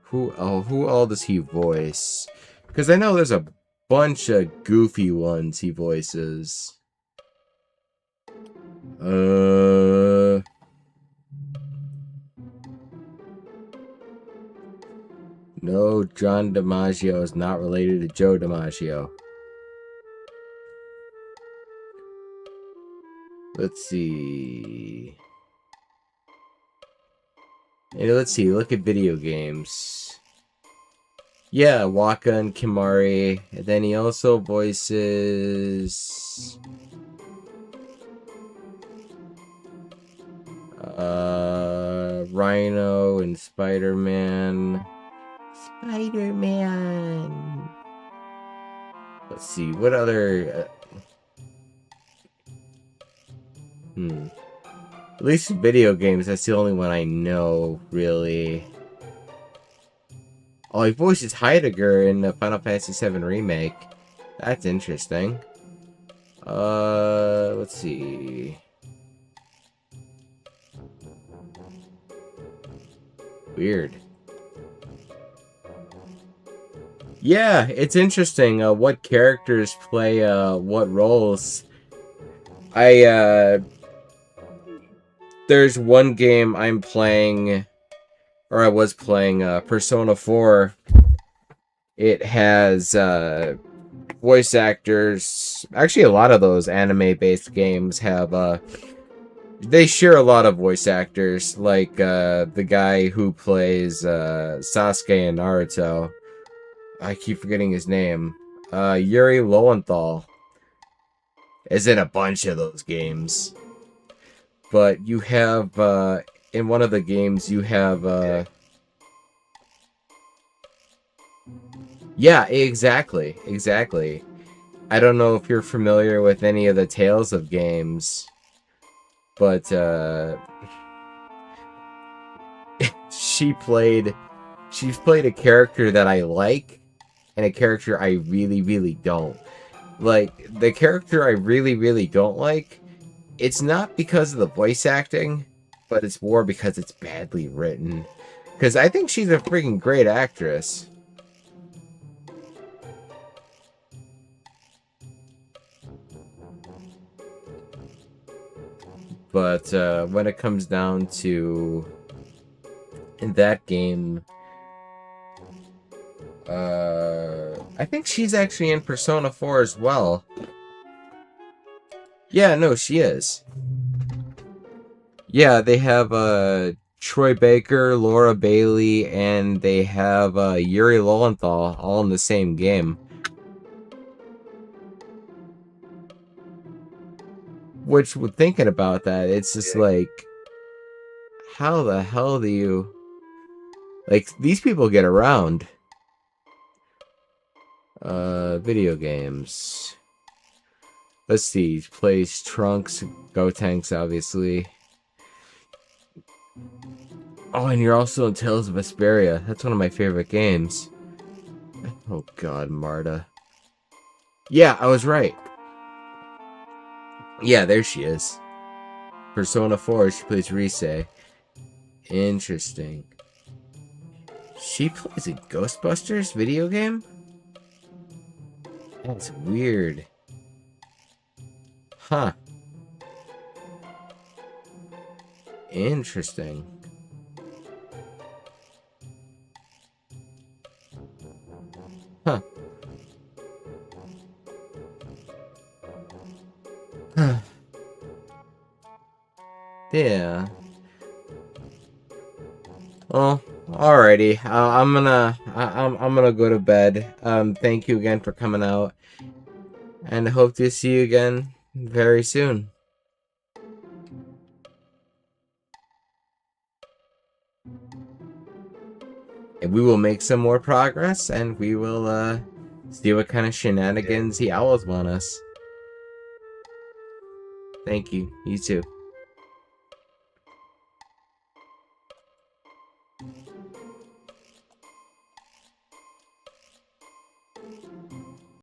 Who all does he voice? Because I know there's a bunch of goofy ones he voices. No, John DiMaggio is not related to Joe DiMaggio. Let's see. Hey, let's see. Look at video games. Yeah, Waka and Kimari. And then he also voices... Rhino and Spider-Man. Spider-Man! Let's see, what other... At least in video games, that's the only one I know, really. Oh, he voices Heidegger in the Final Fantasy VII Remake. That's interesting. Let's see. Weird. Yeah, it's interesting what characters play what roles. There's one game I'm playing, or I was playing, Persona 4. It has voice actors. Actually, a lot of those anime-based games have they share a lot of voice actors, like the guy who plays Sasuke in Naruto. I keep forgetting his name. Yuri Lowenthal is in a bunch of those games. But you have, in one of the games, you have, yeah, exactly. I don't know if you're familiar with any of the Tales of games, but, she's played a character that I like, and a character I really don't. Like, the character I really don't like, it's not because of the voice acting, but it's more because it's badly written. Because I think she's a freaking great actress. But when it comes down to in that game, I think she's actually in Persona 4 as well. Yeah, no, she is. Yeah, they have Troy Baker, Laura Bailey, and they have Yuri Lowenthal all in the same game. Which, with thinking about that, it's just like, how the hell do you... Like, these people get around. Video games. Let's see, plays Trunks, Gotenks, obviously. Oh, and you're also in Tales of Vesperia. That's one of my favorite games. Oh god, Marta. Yeah, I was right. Yeah, there she is. Persona 4, she plays Rise. Interesting. She plays a Ghostbusters video game? That's weird. Huh. Interesting. Huh. Yeah. Well, alrighty. I'm gonna go to bed. Thank you again for coming out, and I hope to see you again very soon. And we will make some more progress, and we will see what kind of shenanigans the owls want us. Thank you. You too.